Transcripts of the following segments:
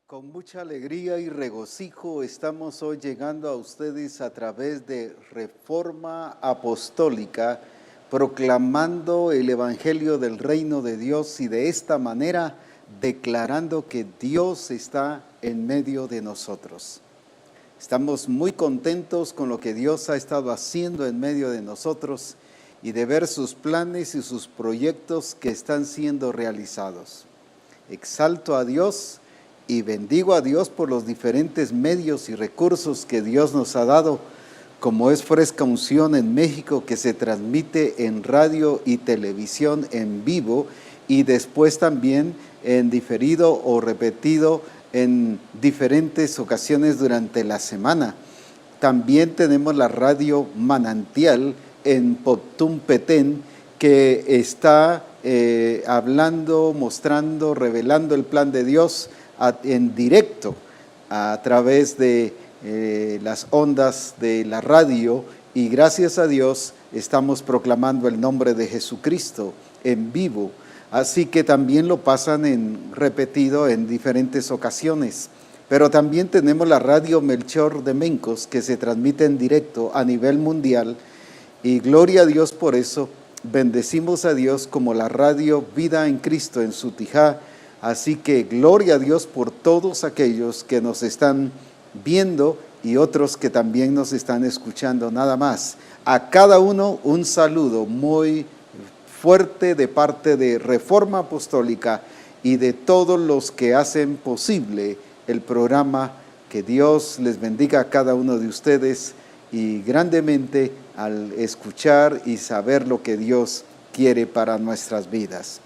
Con mucha alegría y regocijo estamos hoy llegando a ustedes a través de Reforma Apostólica, proclamando el Evangelio del Reino de Dios y de esta manera declarando que Dios está en medio de nosotros. Estamos muy contentos con lo que Dios ha estado haciendo en medio de nosotros y de ver sus planes y sus proyectos que están siendo realizados. Exalto a Dios y bendigo a Dios por los diferentes medios y recursos que Dios nos ha dado, como es Fresca Unción en México, que se transmite en radio y televisión en vivo y después también en diferido o repetido en diferentes ocasiones durante la semana. También tenemos la radio Manantial en Poptún Petén, que está hablando, mostrando, revelando el plan de Dios en directo a través de las ondas de la radio, y gracias a Dios estamos proclamando el nombre de Jesucristo en vivo, así que también lo pasan en repetido en diferentes ocasiones. Pero también tenemos la radio Melchor de Mencos, que se transmite en directo a nivel mundial, y gloria a Dios por eso. Bendecimos a Dios como la radio Vida en Cristo en Sutijá. Así que gloria a Dios por todos aquellos que nos están viendo y otros que también nos están escuchando nada más. A cada uno un saludo muy fuerte de parte de Reforma Apostólica y de todos los que hacen posible el programa. Que Dios les bendiga a cada uno de ustedes y grandemente al escuchar y saber lo que Dios quiere para nuestras vidas.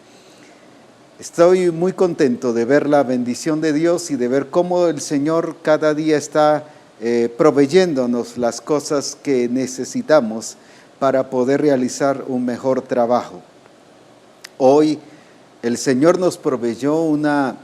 Estoy muy contento de ver la bendición de Dios y de ver cómo el Señor cada día está proveyéndonos las cosas que necesitamos para poder realizar un mejor trabajo. Hoy el Señor nos proveyó una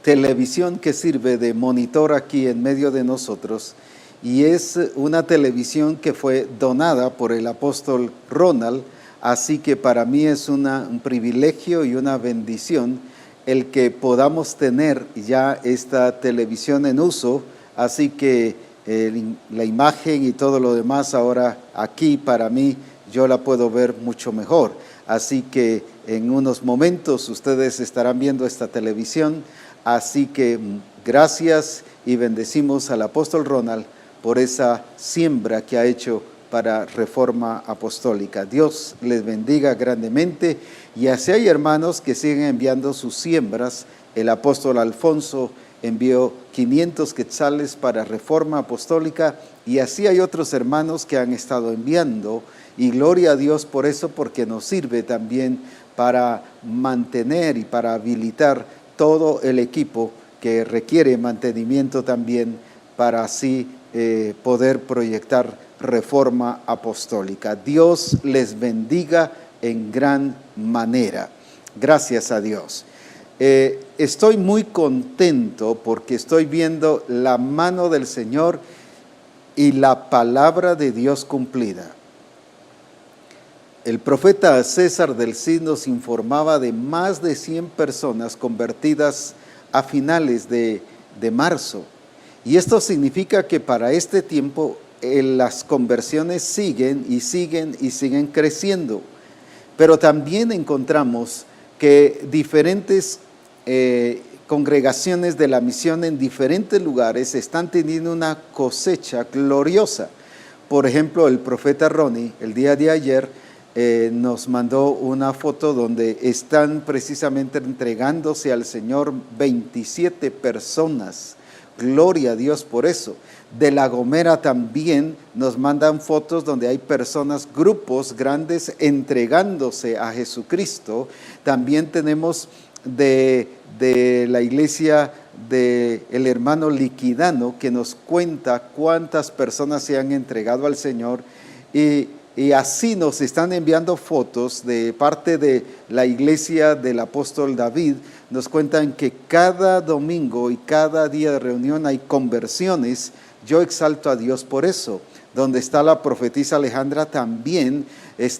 televisión que sirve de monitor aquí en medio de nosotros, y es una televisión que fue donada por el apóstol Ronald. Así que para mí es un privilegio y una bendición el que podamos tener ya esta televisión en uso. Así que la imagen y todo lo demás ahora aquí para mí yo la puedo ver mucho mejor. Así que en unos momentos ustedes estarán viendo esta televisión. Así que gracias y bendecimos al apóstol Ronald por esa siembra que ha hecho para Reforma Apostólica. Dios les bendiga grandemente, y así hay hermanos que siguen enviando sus siembras. El apóstol Alfonso envió 500 quetzales para Reforma Apostólica, y así hay otros hermanos que han estado enviando, y gloria a Dios por eso, porque nos sirve también para mantener y para habilitar todo el equipo que requiere mantenimiento también, para así poder proyectar Reforma Apostólica. Dios les bendiga en gran manera. Gracias a Dios. Estoy muy contento porque estoy viendo la mano del Señor y la palabra de Dios cumplida. El profeta César del Cid nos informaba de más de 100 personas convertidas a finales de marzo. Y esto significa que para este tiempo las conversiones siguen y siguen y siguen creciendo. Pero también encontramos que diferentes congregaciones de la misión en diferentes lugares están teniendo una cosecha gloriosa. Por ejemplo, el profeta Ronnie el día de ayer nos mandó una foto donde están precisamente entregándose al Señor 27 personas. Gloria a Dios por eso. De La Gomera también nos mandan fotos donde hay personas, grupos grandes entregándose a Jesucristo. También tenemos de la iglesia del hermano Liquidano, que nos cuenta cuántas personas se han entregado al Señor, y así nos están enviando fotos de parte de la iglesia del apóstol David. Nos cuentan que cada domingo y cada día de reunión hay conversiones. Yo exalto a Dios por eso. Donde está la profetisa Alejandra también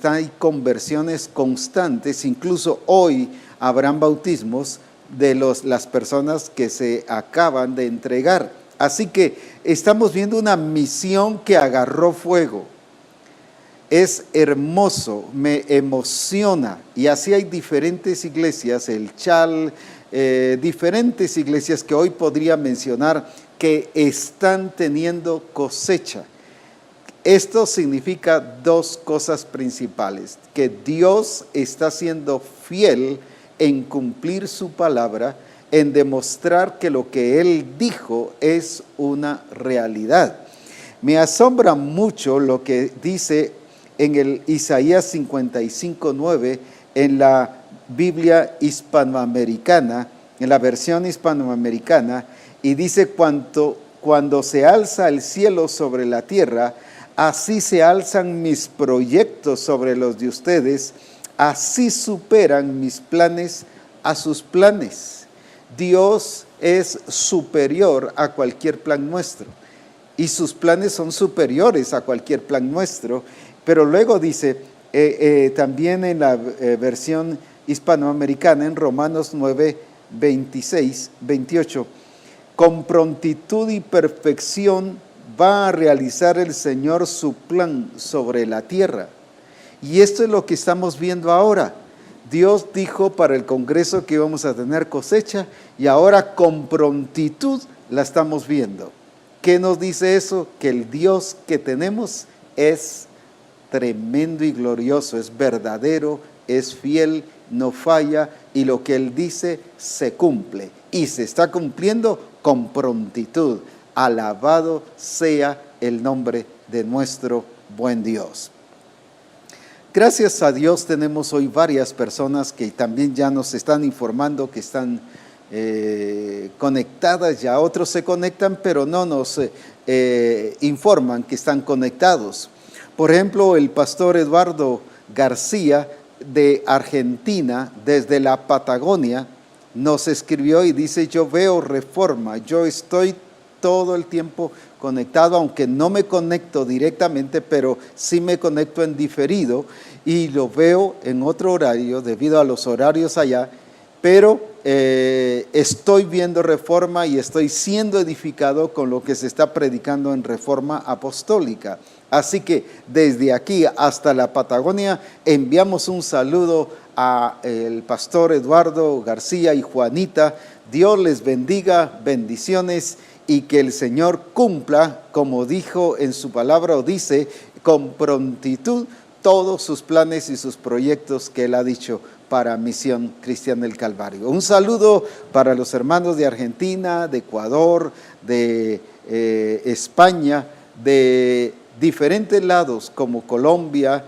hay conversiones constantes. Incluso hoy habrán bautismos de las personas que se acaban de entregar. Así que estamos viendo una misión que agarró fuego. Es hermoso, me emociona, y así hay diferentes iglesias, el Chal, diferentes iglesias que hoy podría mencionar que están teniendo cosecha. Esto significa dos cosas principales: que Dios está siendo fiel en cumplir su palabra, en demostrar que lo que Él dijo es una realidad. Me asombra mucho lo que dice en el Isaías 55:9, en la Biblia hispanoamericana, en la versión hispanoamericana, y dice: cuando se alza el cielo sobre la tierra, así se alzan mis proyectos sobre los de ustedes, así superan mis planes a sus planes. Dios es superior a cualquier plan nuestro, y sus planes son superiores a cualquier plan nuestro. Pero luego dice, también en la versión hispanoamericana, en Romanos 9, 26, 28, con prontitud y perfección va a realizar el Señor su plan sobre la tierra. Y esto es lo que estamos viendo ahora. Dios dijo para el Congreso que íbamos a tener cosecha, y ahora con prontitud la estamos viendo. ¿Qué nos dice eso? Que el Dios que tenemos es tremendo y glorioso, es verdadero, es fiel, no falla, y lo que Él dice se cumple, y se está cumpliendo con prontitud. Alabado sea el nombre de nuestro buen Dios. Gracias a Dios tenemos hoy varias personas que también ya nos están informando que están conectadas. Ya otros se conectan, pero no nos informan que están conectados. Por ejemplo, el pastor Eduardo García de Argentina, desde la Patagonia, nos escribió y dice: yo veo Reforma, yo estoy todo el tiempo conectado, aunque no me conecto directamente, pero sí me conecto en diferido y lo veo en otro horario debido a los horarios allá, pero estoy viendo Reforma y estoy siendo edificado con lo que se está predicando en Reforma Apostólica. Así que desde aquí hasta la Patagonia enviamos un saludo al pastor Eduardo García y Juanita. Dios les bendiga, bendiciones, y que el Señor cumpla, como dijo en su palabra, o dice, con prontitud todos sus planes y sus proyectos que Él ha dicho para Misión Cristiana del Calvario. Un saludo para los hermanos de Argentina, de Ecuador, de España, de diferentes lados como Colombia,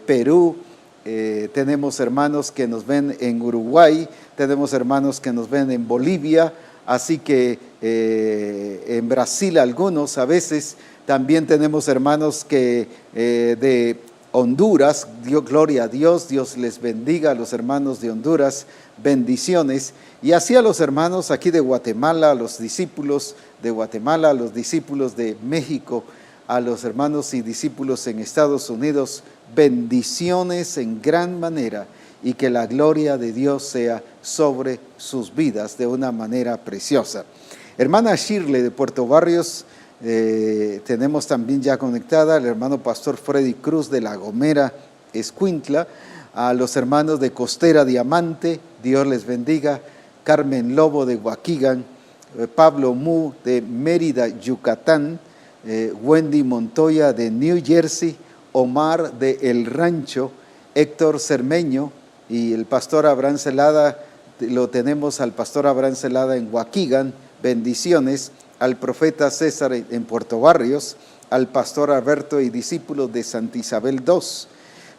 Perú. Tenemos hermanos que nos ven en Uruguay, tenemos hermanos que nos ven en Bolivia, así que en Brasil algunos a veces. También tenemos hermanos que de Honduras. Dios, gloria a Dios, Dios les bendiga a los hermanos de Honduras, bendiciones. Y así a los hermanos aquí de Guatemala, a los discípulos de Guatemala, a los discípulos de México, a los hermanos y discípulos en Estados Unidos, bendiciones en gran manera, y que la gloria de Dios sea sobre sus vidas de una manera preciosa. Hermana Shirley de Puerto Barrios, tenemos también ya conectada al hermano pastor Freddy Cruz de La Gomera, Escuintla, a los hermanos de Costera Diamante, Dios les bendiga, Carmen Lobo de Waukegan, Pablo Mu de Mérida, Yucatán, Wendy Montoya de New Jersey, Omar de El Rancho, Héctor Cermeño, y el pastor Abraham Celada, lo tenemos al pastor Abraham Celada en Waukegan, bendiciones, al profeta César en Puerto Barrios, al pastor Alberto y discípulos de Santa Isabel II.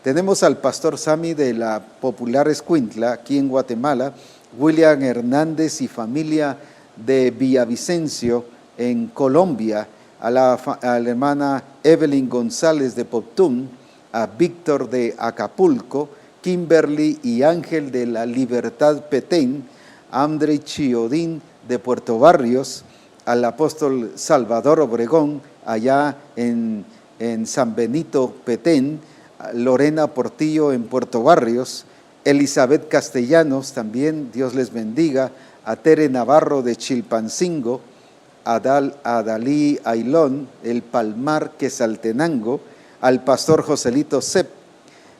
Tenemos al pastor Sami de la popular Escuintla, aquí en Guatemala, William Hernández y familia de Villavicencio en Colombia, a la hermana Evelyn González de Poptún, a Víctor de Acapulco, Kimberly y Ángel de la Libertad Petén, André Chiodín de Puerto Barrios, al apóstol Salvador Obregón, allá en San Benito Petén, Lorena Portillo en Puerto Barrios, Elizabeth Castellanos, también Dios les bendiga, a Tere Navarro de Chilpancingo, a Dalí Ailón, El Palmar, Quesaltenango, al pastor Joselito Cep.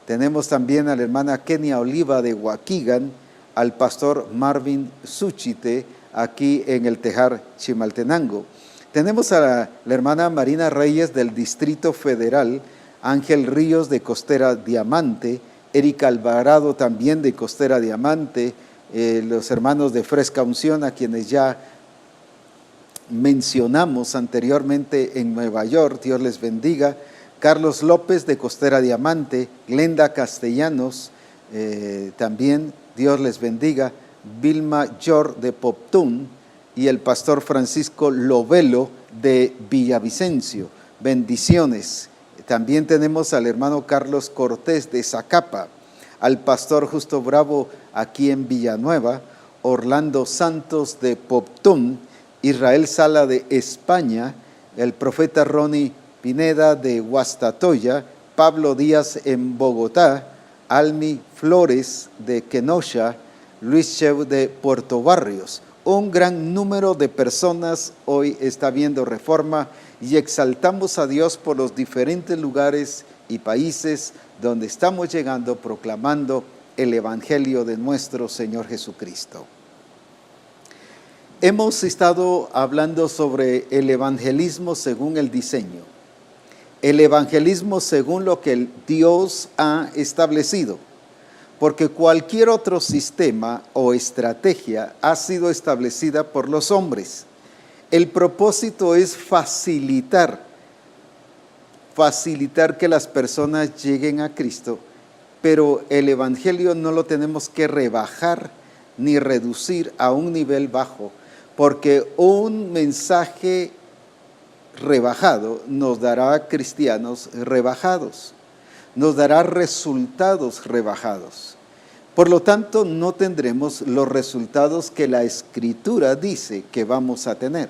Tenemos también a la hermana Kenia Oliva de Huaquigan, al pastor Marvin Suchite, aquí en el Tejar, Chimaltenango. Tenemos a la hermana Marina Reyes del Distrito Federal, Ángel Ríos de Costera Diamante, Erika Alvarado también de Costera Diamante, los hermanos de Fresca Unción, a quienes ya mencionamos anteriormente en Nueva York, Dios les bendiga. Carlos López de Costera Diamante, Glenda Castellanos, también Dios les bendiga. Vilma Yor de Poptún y el pastor Francisco Lovelo de Villavicencio. Bendiciones. También tenemos al hermano Carlos Cortés de Zacapa, al pastor Justo Bravo aquí en Villanueva, Orlando Santos de Poptún, Israel Sala de España, el profeta Ronnie Pineda de Guastatoya, Pablo Díaz en Bogotá, Almi Flores de Kenosha, Luis Cheu de Puerto Barrios. Un gran número de personas hoy está viendo Reforma y exaltamos a Dios por los diferentes lugares y países donde estamos llegando proclamando el Evangelio de nuestro Señor Jesucristo. Hemos estado hablando sobre el evangelismo según el diseño, el evangelismo según lo que Dios ha establecido, porque cualquier otro sistema o estrategia ha sido establecida por los hombres. El propósito es facilitar que las personas lleguen a Cristo, pero el evangelio no lo tenemos que rebajar ni reducir a un nivel bajo, porque un mensaje rebajado nos dará cristianos rebajados, nos dará resultados rebajados. Por lo tanto, no tendremos los resultados que la Escritura dice que vamos a tener.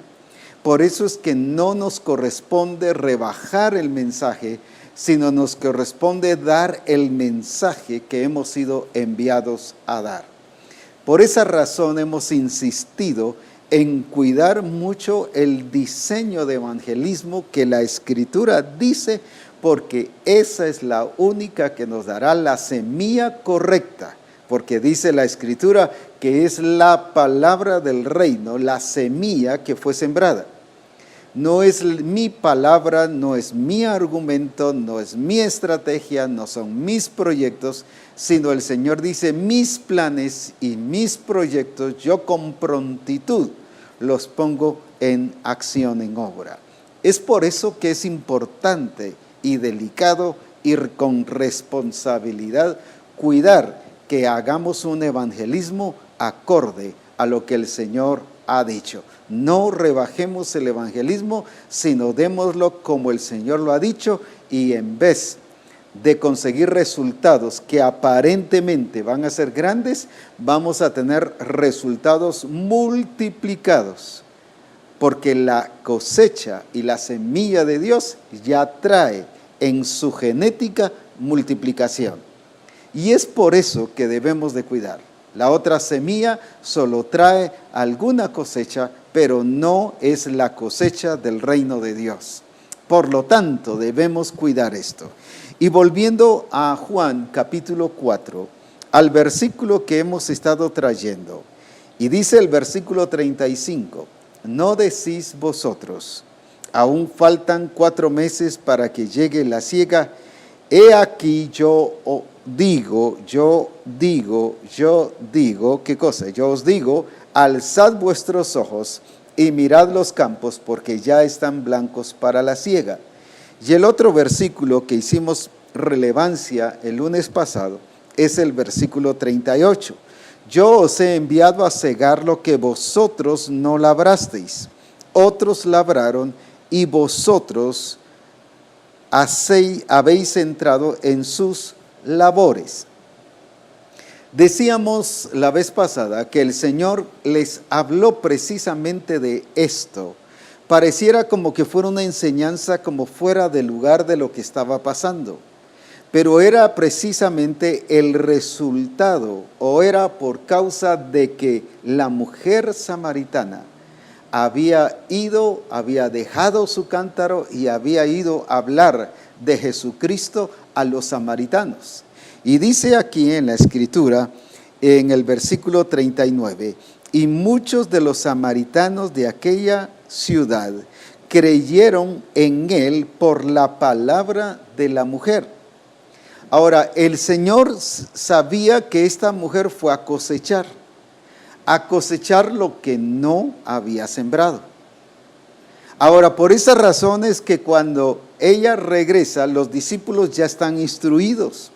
Por eso es que no nos corresponde rebajar el mensaje, sino nos corresponde dar el mensaje que hemos sido enviados a dar. Por esa razón hemos insistido en cuidar mucho el diseño de evangelismo que la Escritura dice, porque esa es la única que nos dará la semilla correcta, porque dice la Escritura que es la palabra del reino, la semilla que fue sembrada. No es mi palabra, no es mi argumento, no es mi estrategia, no son mis proyectos, sino el Señor dice, mis planes y mis proyectos yo con prontitud los pongo en acción, en obra. Es por eso que es importante y delicado ir con responsabilidad, cuidar que hagamos un evangelismo acorde a lo que el Señor ha dicho. No rebajemos el evangelismo, sino démoslo como el Señor lo ha dicho, y en vez de conseguir resultados que aparentemente van a ser grandes, vamos a tener resultados multiplicados, porque la cosecha y la semilla de Dios ya trae en su genética multiplicación. Y es por eso que debemos de cuidar. La otra semilla solo trae alguna cosecha, pero no es la cosecha del reino de Dios. Por lo tanto, debemos cuidar esto. Y volviendo a Juan capítulo 4, al versículo que hemos estado trayendo, y dice el versículo 35, no decís vosotros, aún faltan 4 meses para que llegue la siega, he aquí yo digo, ¿qué cosa? Yo os digo, alzad vuestros ojos y mirad los campos, porque ya están blancos para la siega. Y el otro versículo que hicimos relevancia el lunes pasado es el versículo 38. Yo os he enviado a cegar lo que vosotros no labrasteis. Otros labraron y vosotros habéis entrado en sus labores. Decíamos la vez pasada que el Señor les habló precisamente de esto. Pareciera como que fuera una enseñanza como fuera del lugar de lo que estaba pasando. pero era precisamente el resultado, o era por causa de que la mujer samaritana había dejado su cántaro y había ido a hablar de Jesucristo a los samaritanos. Y dice aquí en la Escritura, en el versículo 39, y muchos de los samaritanos de aquella ciudad creyeron en él por la palabra de la mujer. Ahora, el Señor sabía que esta mujer fue a cosechar lo que no había sembrado. Ahora, por esa razón es que cuando ella regresa, los discípulos ya están instruidos,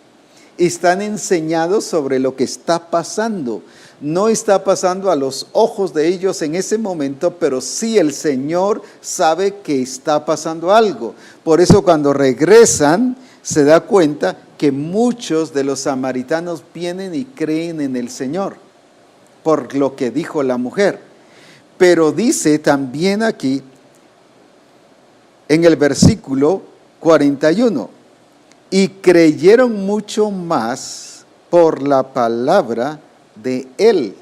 están enseñados sobre lo que está pasando. No está pasando a los ojos de ellos en ese momento, pero sí el Señor sabe que está pasando algo. Por eso cuando regresan, se da cuenta que muchos de los samaritanos vienen y creen en el Señor, por lo que dijo la mujer. Pero dice también aquí, en el versículo 41, y creyeron mucho más por la palabra de él.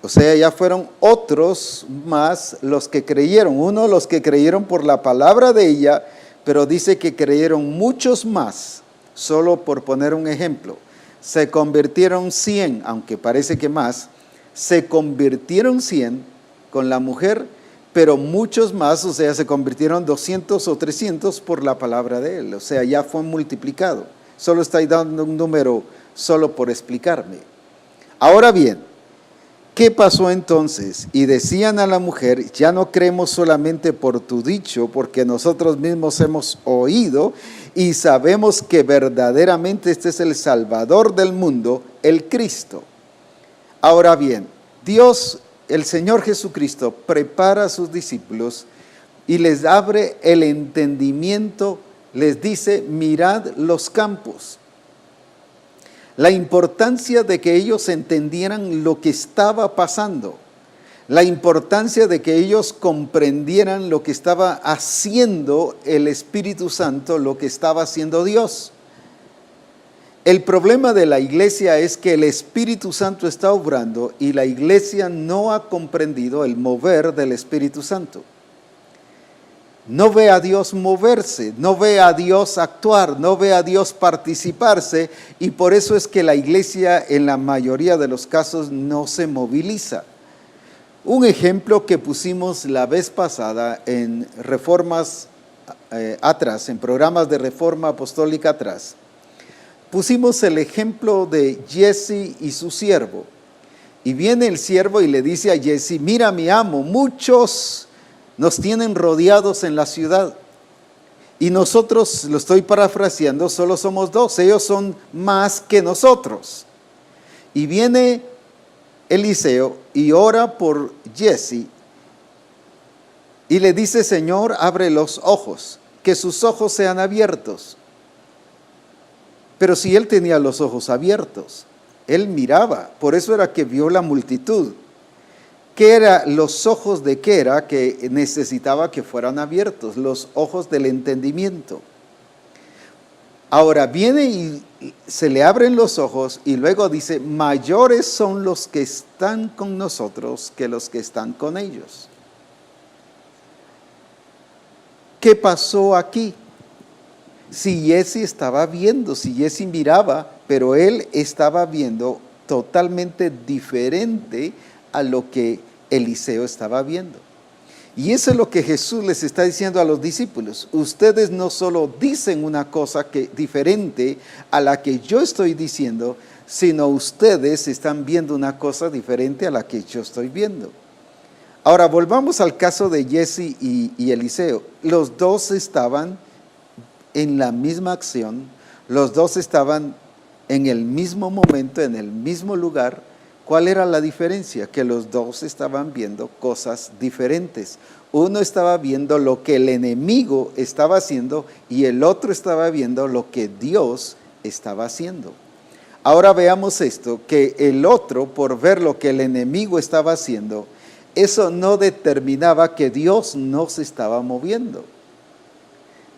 O sea, ya fueron otros más los que creyeron. Uno, los que creyeron por la palabra de ella, pero dice que creyeron muchos más, solo por poner un ejemplo. Se convirtieron 100, aunque parece que más, se convirtieron 100 con la mujer, pero muchos más, o sea, se convirtieron 200 o 300 por la palabra de él. O sea, ya fue multiplicado. Solo estoy dando un número solo por explicarme. Ahora bien, ¿qué pasó entonces? Y decían a la mujer, ya no creemos solamente por tu dicho, porque nosotros mismos hemos oído y sabemos que verdaderamente este es el Salvador del mundo, el Cristo. Ahora bien, Dios, el Señor Jesucristo, prepara a sus discípulos y les abre el entendimiento, les dice, mirad los campos. La importancia de que ellos entendieran lo que estaba pasando, la importancia de que ellos comprendieran lo que estaba haciendo el Espíritu Santo, lo que estaba haciendo Dios. El problema de la iglesia es que el Espíritu Santo está obrando y la iglesia no ha comprendido el mover del Espíritu Santo. No ve a Dios moverse, no ve a Dios actuar, no ve a Dios participarse, y por eso es que la iglesia en la mayoría de los casos no se moviliza. Un ejemplo que pusimos la vez pasada en reformas atrás, en programas de reforma apostólica atrás, pusimos el ejemplo de Jesse y su siervo. Y viene el siervo y le dice a Jesse, mira mi amo, muchos nos tienen rodeados en la ciudad. Y nosotros, lo estoy parafraseando, solo somos 2, ellos son más que nosotros. Y viene Eliseo y ora por Jesse y le dice, Señor, abre los ojos, que sus ojos sean abiertos. Pero si él tenía los ojos abiertos, él miraba, por eso era que vio la multitud. ¿Qué era los ojos de qué era que necesitaba que fueran abiertos? Los ojos del entendimiento. Ahora viene y se le abren los ojos y luego dice, mayores son los que están con nosotros que los que están con ellos. ¿Qué pasó aquí? Si Jesse estaba viendo, si Jesse miraba, pero él estaba viendo totalmente diferente a lo que Eliseo estaba viendo. Y eso es lo que Jesús les está diciendo a los discípulos. Ustedes no solo dicen una cosa diferente a la que yo estoy diciendo, sino ustedes están viendo una cosa diferente a la que yo estoy viendo. Ahora volvamos al caso de Jesse y Eliseo. Los dos estaban en la misma acción, los dos estaban en el mismo momento, en el mismo lugar. ¿Cuál era la diferencia? Que los dos estaban viendo cosas diferentes. Uno estaba viendo lo que el enemigo estaba haciendo y el otro estaba viendo lo que Dios estaba haciendo. Ahora veamos esto, que el otro, por ver lo que el enemigo estaba haciendo, eso no determinaba que Dios no se estaba moviendo.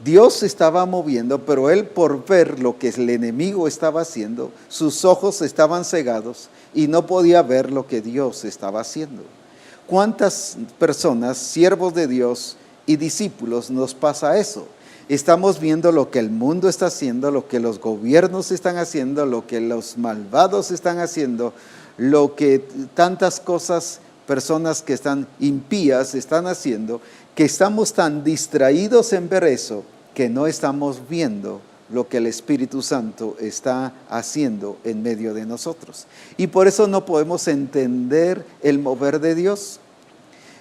Dios se estaba moviendo, pero él, por ver lo que el enemigo estaba haciendo, sus ojos estaban cegados y no podía ver lo que Dios estaba haciendo. ¿Cuántas personas, siervos de Dios y discípulos, nos pasa eso? Estamos viendo lo que el mundo está haciendo, lo que los gobiernos están haciendo, lo que los malvados están haciendo, lo que tantas cosas, personas que están impías están haciendo, que estamos tan distraídos en ver eso, que no estamos viendo lo que el Espíritu Santo está haciendo en medio de nosotros. Y por eso no podemos entender el mover de Dios.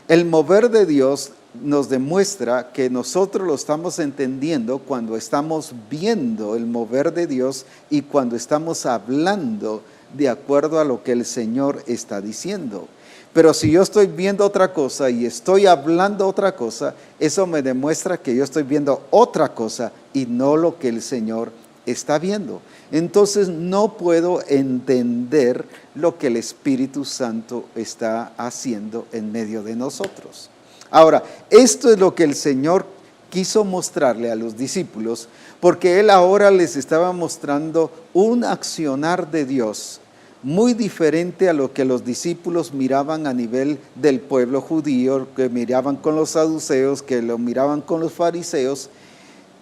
El mover de Dios nos demuestra que nosotros lo estamos entendiendo cuando estamos viendo el mover de Dios y cuando estamos hablando de acuerdo a lo que el Señor está diciendo. Pero si yo estoy viendo otra cosa y estoy hablando otra cosa, eso me demuestra que yo estoy viendo otra cosa y no lo que el Señor está viendo. Entonces no puedo entender lo que el Espíritu Santo está haciendo en medio de nosotros. Ahora, esto es lo que el Señor quiso mostrarle a los discípulos, porque Él ahora les estaba mostrando un accionar de Dios muy diferente a lo que los discípulos miraban a nivel del pueblo judío, que miraban con los saduceos, que lo miraban con los fariseos.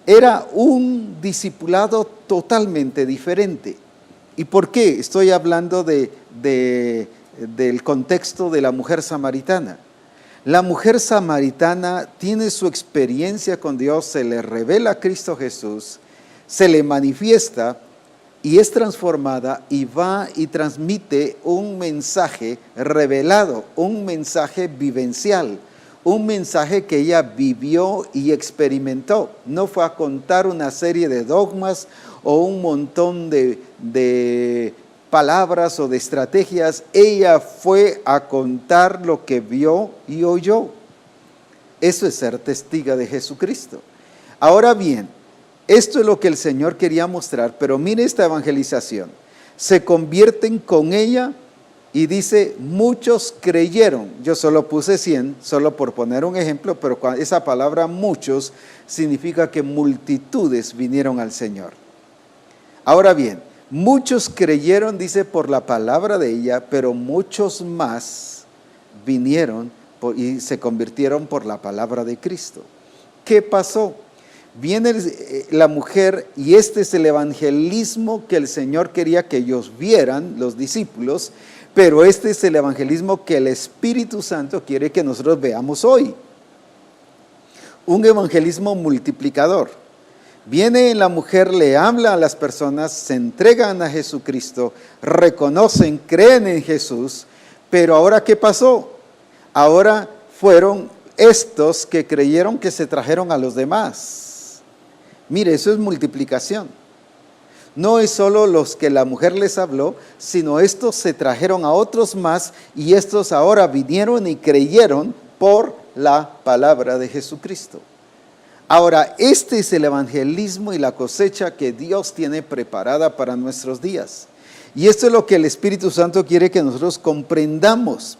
Era un discipulado totalmente diferente. ¿Y por qué? Estoy hablando del contexto de la mujer samaritana. La mujer samaritana tiene su experiencia con Dios, se le revela a Cristo Jesús, se le manifiesta y es transformada y va y transmite un mensaje revelado, un mensaje vivencial, un mensaje que ella vivió y experimentó. No fue a contar una serie de dogmas o un montón de palabras o de estrategias. Ella fue a contar lo que vio y oyó. Eso es ser testiga de Jesucristo. Ahora bien, esto es lo que el Señor quería mostrar, pero mire esta evangelización. Se convierten con ella y dice, muchos creyeron. Yo solo puse 100, solo por poner un ejemplo, pero esa palabra muchos significa que multitudes vinieron al Señor. Ahora bien, muchos creyeron, dice, por la palabra de ella, pero muchos más vinieron y se convirtieron por la palabra de Cristo. ¿Qué pasó? Viene la mujer y este es el evangelismo que el Señor quería que ellos vieran, los discípulos, pero este es el evangelismo que el Espíritu Santo quiere que nosotros veamos hoy. Un evangelismo multiplicador. Viene la mujer, le habla a las personas, se entregan a Jesucristo, reconocen, creen en Jesús, pero ahora ¿qué pasó? Ahora fueron estos que creyeron que se trajeron a los demás. Mire, eso es multiplicación. No es solo los que la mujer les habló, sino estos se trajeron a otros más y estos ahora vinieron y creyeron por la palabra de Jesucristo. Ahora, este es el evangelismo y la cosecha que Dios tiene preparada para nuestros días. Y esto es lo que el Espíritu Santo quiere que nosotros comprendamos.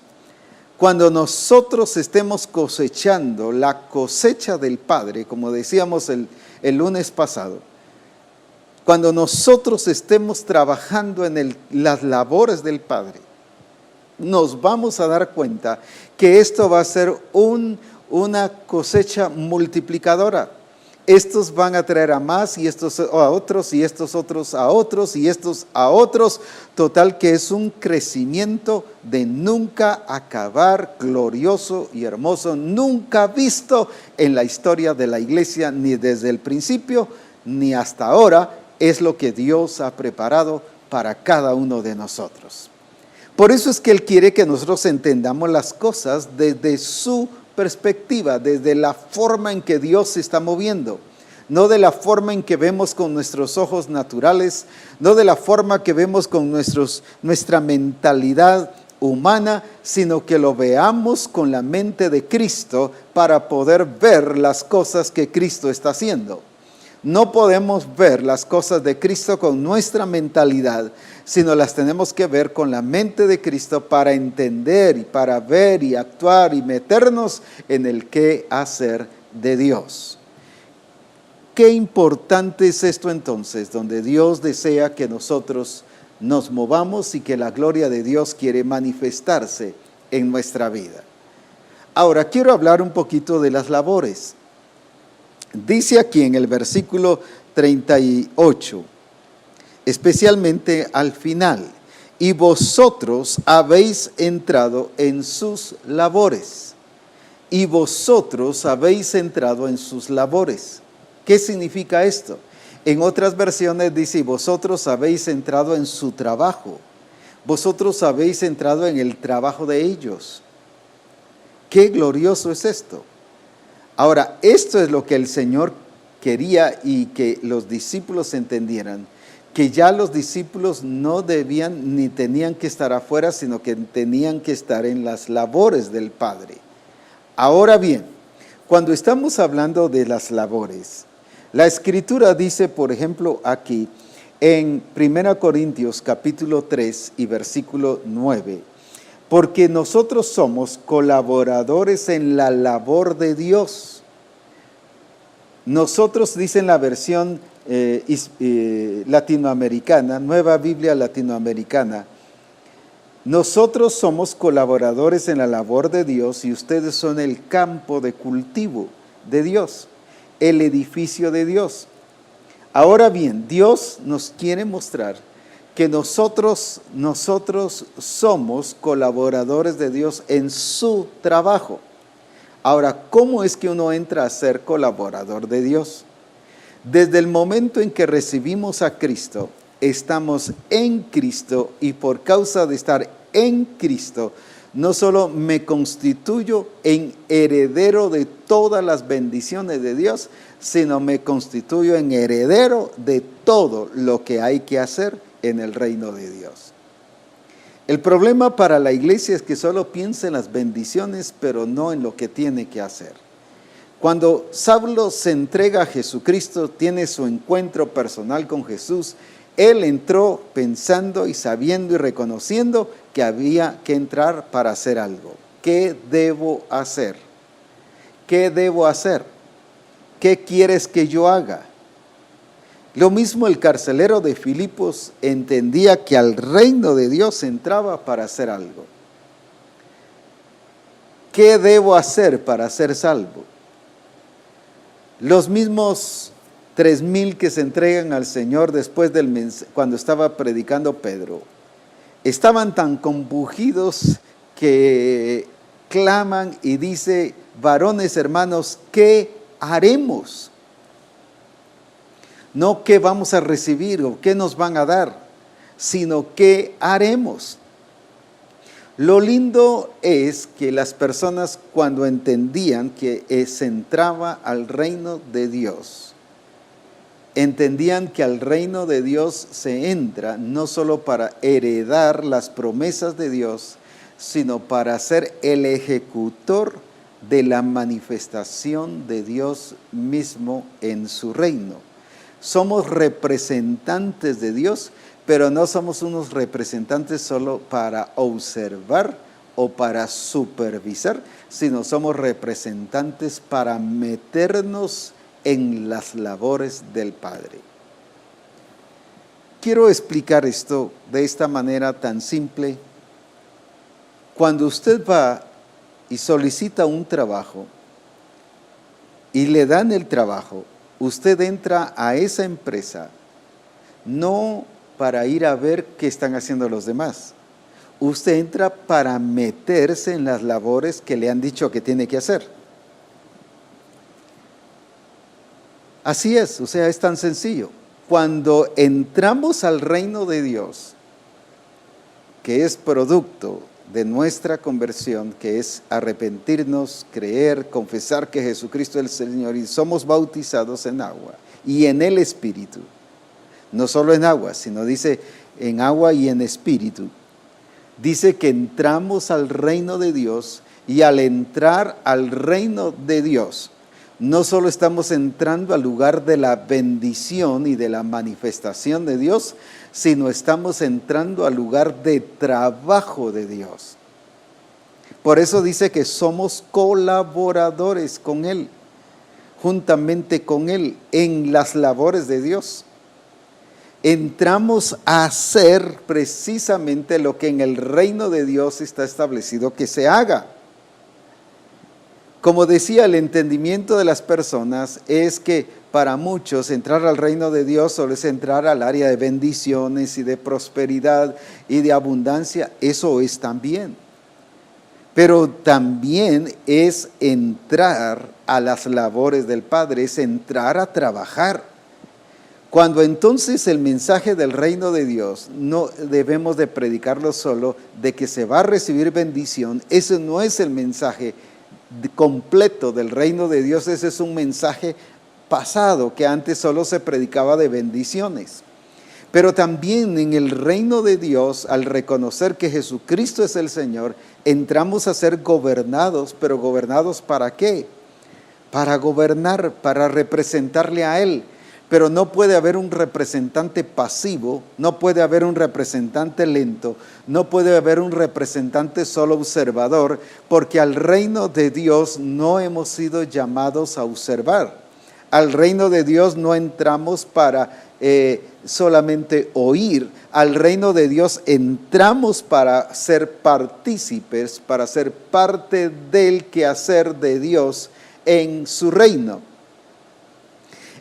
Cuando nosotros estemos cosechando la cosecha del Padre, como decíamos el lunes pasado, cuando nosotros estemos trabajando en las labores del Padre, nos vamos a dar cuenta que esto va a ser una cosecha multiplicadora. Estos van a traer a más y estos a otros y estos otros a otros y estos a otros. Total que es un crecimiento de nunca acabar, glorioso y hermoso, nunca visto en la historia de la iglesia, ni desde el principio ni hasta ahora. Es lo que Dios ha preparado para cada uno de nosotros. Por eso es que Él quiere que nosotros entendamos las cosas desde su perspectiva, desde la forma en que Dios se está moviendo, no de la forma en que vemos con nuestros ojos naturales, no de la forma que vemos con nuestra mentalidad humana, sino que lo veamos con la mente de Cristo para poder ver las cosas que Cristo está haciendo. No podemos ver las cosas de Cristo con nuestra mentalidad, sino las tenemos que ver con la mente de Cristo para entender y para ver y actuar y meternos en el qué hacer de Dios. qué importante es esto entonces, donde Dios desea que nosotros nos movamos y que la gloria de Dios quiere manifestarse en nuestra vida. Ahora, quiero hablar un poquito de las labores. Dice aquí en el versículo 38, especialmente al final, y vosotros habéis entrado en sus labores. Y vosotros habéis entrado en sus labores. ¿Qué significa esto? En otras versiones dice, y vosotros habéis entrado en su trabajo. Vosotros habéis entrado en el trabajo de ellos. ¡Qué glorioso es esto! Ahora, esto es lo que el Señor quería y que los discípulos entendieran, que ya los discípulos no debían ni tenían que estar afuera, sino que tenían que estar en las labores del Padre. Ahora bien, cuando estamos hablando de las labores, la Escritura dice, por ejemplo, aquí en 1 Corintios capítulo 3 y versículo 9, porque nosotros somos colaboradores en la labor de Dios. Nosotros, dice en la versión latinoamericana, Nueva Biblia Latinoamericana, nosotros somos colaboradores en la labor de Dios y ustedes son el campo de cultivo de Dios, el edificio de Dios. Ahora bien, Dios nos quiere mostrar que nosotros somos colaboradores de Dios en su trabajo. Ahora, ¿cómo es que uno entra a ser colaborador de Dios? Desde el momento en que recibimos a Cristo, estamos en Cristo y por causa de estar en Cristo, no solo me constituyo en heredero de todas las bendiciones de Dios, sino me constituyo en heredero de todo lo que hay que hacer en el reino de Dios. El problema para la iglesia es que solo piensa en las bendiciones, pero no en lo que tiene que hacer. Cuando Saulo se entrega a Jesucristo, tiene su encuentro personal con Jesús, él entró pensando y sabiendo y reconociendo que había que entrar para hacer algo. ¿Qué debo hacer? ¿Qué debo hacer? ¿Qué quieres que yo haga? Lo mismo el carcelero de Filipos entendía que al reino de Dios entraba para hacer algo. ¿Qué debo hacer para ser salvo? Los mismos 3,000 que se entregan al Señor después cuando estaba predicando Pedro, estaban tan compungidos que claman y dice, varones hermanos, ¿qué haremos? No qué vamos a recibir o qué nos van a dar, sino qué haremos. Lo lindo es que las personas cuando entendían que se entraba al reino de Dios, entendían que al reino de Dios se entra no solo para heredar las promesas de Dios, sino para ser el ejecutor de la manifestación de Dios mismo en su reino. Somos representantes de Dios, pero no somos unos representantes solo para observar o para supervisar, sino somos representantes para meternos en las labores del Padre. Quiero explicar esto de esta manera tan simple. Cuando usted va y solicita un trabajo y le dan el trabajo, usted entra a esa empresa no para ir a ver qué están haciendo los demás. Usted entra para meterse en las labores que le han dicho que tiene que hacer. Así es, o sea, es tan sencillo. Cuando entramos al reino de Dios, que es producto de nuestra conversión, que es arrepentirnos, creer, confesar que Jesucristo es el Señor y somos bautizados en agua y en el Espíritu. No solo en agua, sino dice en agua y en Espíritu. Dice que entramos al reino de Dios y al entrar al reino de Dios, no solo estamos entrando al lugar de la bendición y de la manifestación de Dios, sino estamos entrando al lugar de trabajo de Dios. Por eso dice que somos colaboradores con Él. juntamente con Él en las labores de Dios. Entramos a hacer precisamente lo que en el reino de Dios está establecido que se haga. Como decía, el entendimiento de las personas es que para muchos entrar al reino de Dios solo es entrar al área de bendiciones y de prosperidad y de abundancia. Eso es también. Pero también es entrar a las labores del Padre, es entrar a trabajar. Cuando entonces el mensaje del reino de Dios no debemos de predicarlo solo de que se va a recibir bendición, ese no es el mensaje completo del reino de Dios, ese es un mensaje pasado que antes solo se predicaba de bendiciones. Pero también en el reino de Dios, al reconocer que Jesucristo es el Señor, entramos a ser gobernados, pero ¿gobernados para qué? Para gobernar, para representarle a Él. Pero no puede haber un representante pasivo, no puede haber un representante lento, no puede haber un representante solo observador, porque al reino de Dios no hemos sido llamados a observar. Al reino de Dios no entramos para solamente oír. Al reino de Dios entramos para ser partícipes, para ser parte del quehacer de Dios en su reino.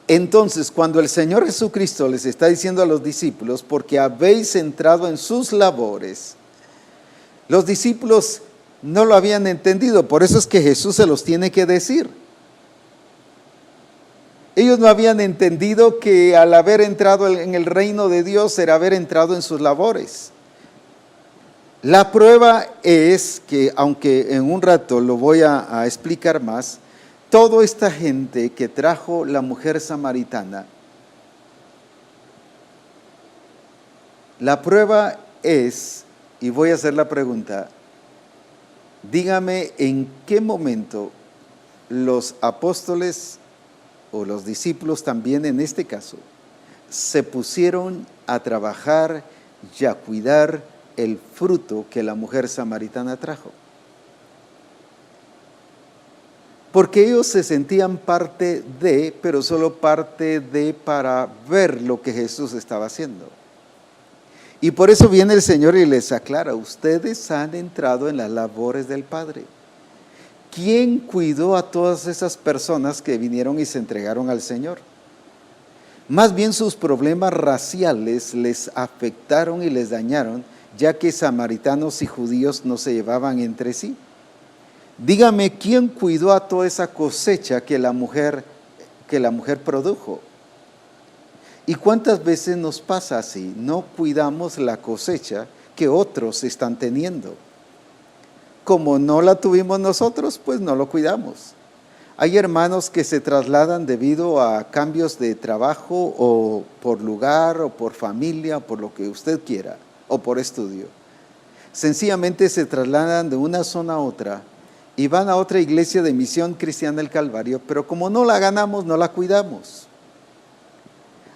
Entonces, cuando el Señor Jesucristo les está diciendo a los discípulos, porque habéis entrado en sus labores, los discípulos no lo habían entendido, por eso es que Jesús se los tiene que decir. Ellos no habían entendido que al haber entrado en el reino de Dios era haber entrado en sus labores. La prueba es que, aunque en un rato lo voy a explicar más, toda esta gente que trajo la mujer samaritana, la prueba es, y voy a hacer la pregunta, dígame en qué momento los apóstoles o los discípulos también en este caso se pusieron a trabajar y a cuidar el fruto que la mujer samaritana trajo. Porque ellos se sentían parte de, pero solo parte de para ver lo que Jesús estaba haciendo. Y por eso viene el Señor y les aclara, ustedes han entrado en las labores del Padre. ¿Quién cuidó a todas esas personas que vinieron y se entregaron al Señor? Más bien sus problemas raciales les afectaron y les dañaron, ya que samaritanos y judíos no se llevaban entre sí. Dígame, ¿quién cuidó a toda esa cosecha que la mujer produjo? ¿Y cuántas veces nos pasa así? No cuidamos la cosecha que otros están teniendo. Como no la tuvimos nosotros, pues no lo cuidamos. Hay hermanos que se trasladan debido a cambios de trabajo o por lugar o por familia, o por lo que usted quiera, o por estudio. Sencillamente se trasladan de una zona a otra y van a otra iglesia de Misión Cristiana del Calvario, pero como no la ganamos, no la cuidamos.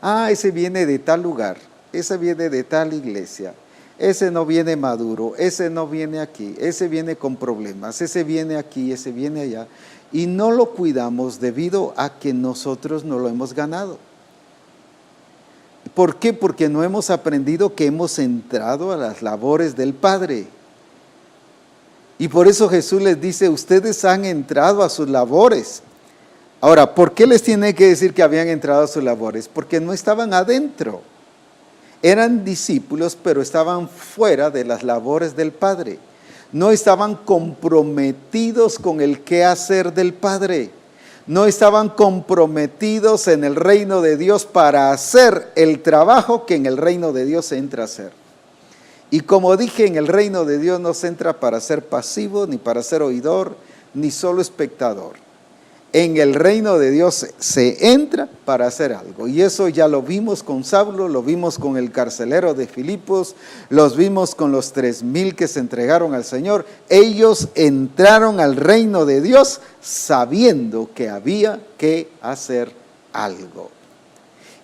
Ah, ese viene de tal lugar, ese viene de tal iglesia, ese no viene maduro, ese no viene aquí, ese viene con problemas, ese viene aquí, ese viene allá, y no lo cuidamos debido a que nosotros no lo hemos ganado. ¿Por qué? Porque no hemos aprendido que hemos entrado a las labores del Padre. Y por eso Jesús les dice, ustedes han entrado a sus labores. Ahora, ¿por qué les tiene que decir que habían entrado a sus labores? Porque no estaban adentro. Eran discípulos, pero estaban fuera de las labores del Padre. No estaban comprometidos con el quehacer del Padre. No estaban comprometidos en el reino de Dios para hacer el trabajo que en el reino de Dios se entra a hacer. Y como dije, en el reino de Dios no se entra para ser pasivo, ni para ser oidor, ni solo espectador. En el reino de Dios se entra para hacer algo. Y eso ya lo vimos con Saulo, lo vimos con el carcelero de Filipos, los vimos con los 3,000 que se entregaron al Señor. Ellos entraron al reino de Dios sabiendo que había que hacer algo.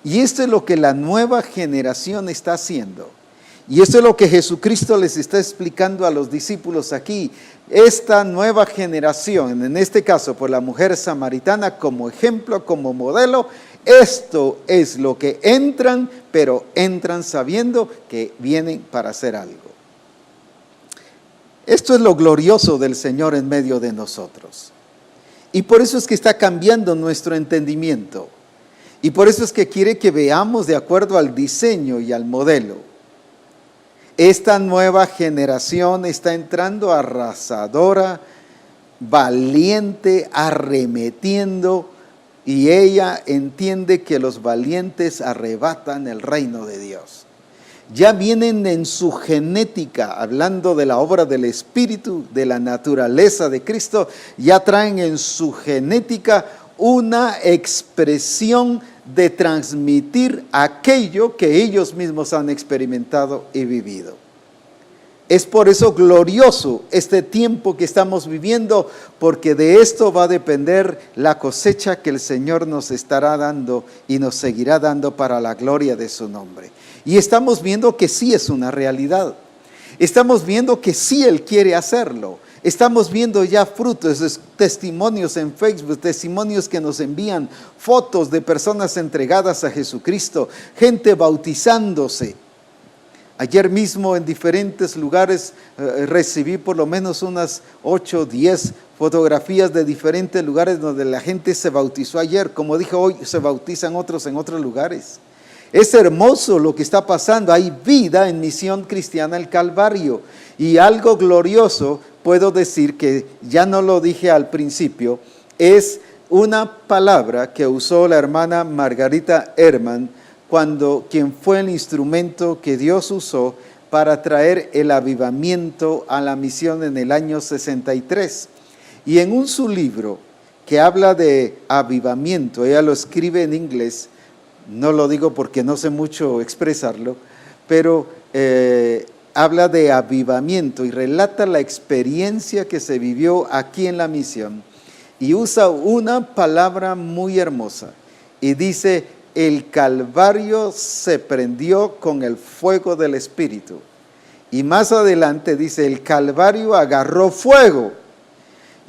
Y esto es lo que la nueva generación está haciendo. Y esto es lo que Jesucristo les está explicando a los discípulos aquí. esta nueva generación, en este caso por la mujer samaritana como ejemplo, como modelo, esto es lo que entran, pero entran sabiendo que vienen para hacer algo. Esto es lo glorioso del Señor en medio de nosotros. Y por eso es que está cambiando nuestro entendimiento. Y por eso es que quiere que veamos de acuerdo al diseño y al modelo. Esta nueva generación está entrando arrasadora, valiente, arremetiendo, y ella entiende que los valientes arrebatan el reino de Dios. Ya vienen en su genética, hablando de la obra del Espíritu, de la naturaleza de Cristo, ya traen en su genética una expresión de transmitir aquello que ellos mismos han experimentado y vivido. Es por eso glorioso este tiempo que estamos viviendo, porque de esto va a depender la cosecha que el Señor nos estará dando y nos seguirá dando para la gloria de su nombre. Y estamos viendo que sí es una realidad. Estamos viendo que sí Él quiere hacerlo. Estamos viendo ya frutos, testimonios en Facebook, testimonios que nos envían, fotos de personas entregadas a Jesucristo, gente bautizándose. Ayer mismo en diferentes lugares recibí por lo menos unas 8 o 10 fotografías de diferentes lugares donde la gente se bautizó ayer. Como dije, hoy se bautizan otros en otros lugares. Es hermoso lo que está pasando. Hay vida en Misión Cristiana El Calvario. Y algo glorioso, puedo decir que ya no lo dije al principio, es una palabra que usó la hermana Margarita Herman, quien fue el instrumento que Dios usó para traer el avivamiento a la misión en el año 63. Y en su libro que habla de avivamiento, ella lo escribe en inglés, no lo digo porque no sé mucho expresarlo, pero habla de avivamiento y relata la experiencia que se vivió aquí en la misión. Y usa una palabra muy hermosa y dice: el Calvario se prendió con el fuego del Espíritu. Y más adelante dice: el Calvario agarró fuego.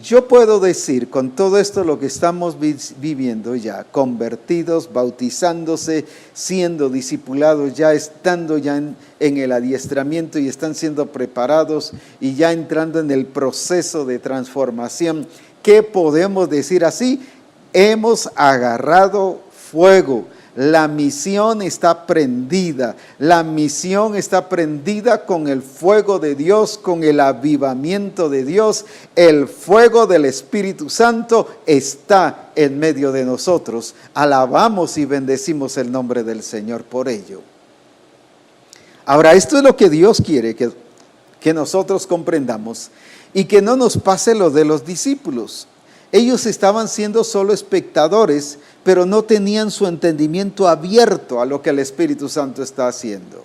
Yo puedo decir con todo esto lo que estamos viviendo ya, convertidos, bautizándose, siendo discipulados, ya estando ya en el adiestramiento y están siendo preparados y ya entrando en el proceso de transformación. ¿Qué podemos decir así? Hemos agarrado fuego. La misión está prendida. La misión está prendida con el fuego de Dios, con el avivamiento de Dios. El fuego del Espíritu Santo está en medio de nosotros. Alabamos y bendecimos el nombre del Señor por ello. Ahora, esto es lo que Dios quiere que nosotros comprendamos y que no nos pase lo de los discípulos. Ellos estaban siendo solo espectadores, pero no tenían su entendimiento abierto a lo que el Espíritu Santo está haciendo.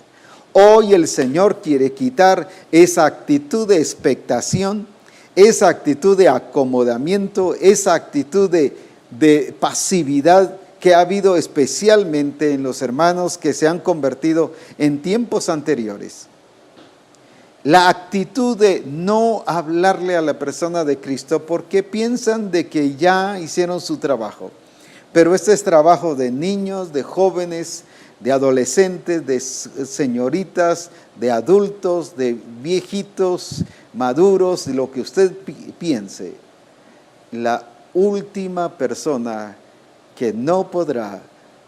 Hoy el Señor quiere quitar esa actitud de expectación, esa actitud de acomodamiento, esa actitud de pasividad que ha habido especialmente en los hermanos que se han convertido en tiempos anteriores. La actitud de no hablarle a la persona de Cristo porque piensan de que ya hicieron su trabajo. Pero este es trabajo de niños, de jóvenes, de adolescentes, de señoritas, de adultos, de viejitos, maduros, de lo que usted piense. La última persona que no podrá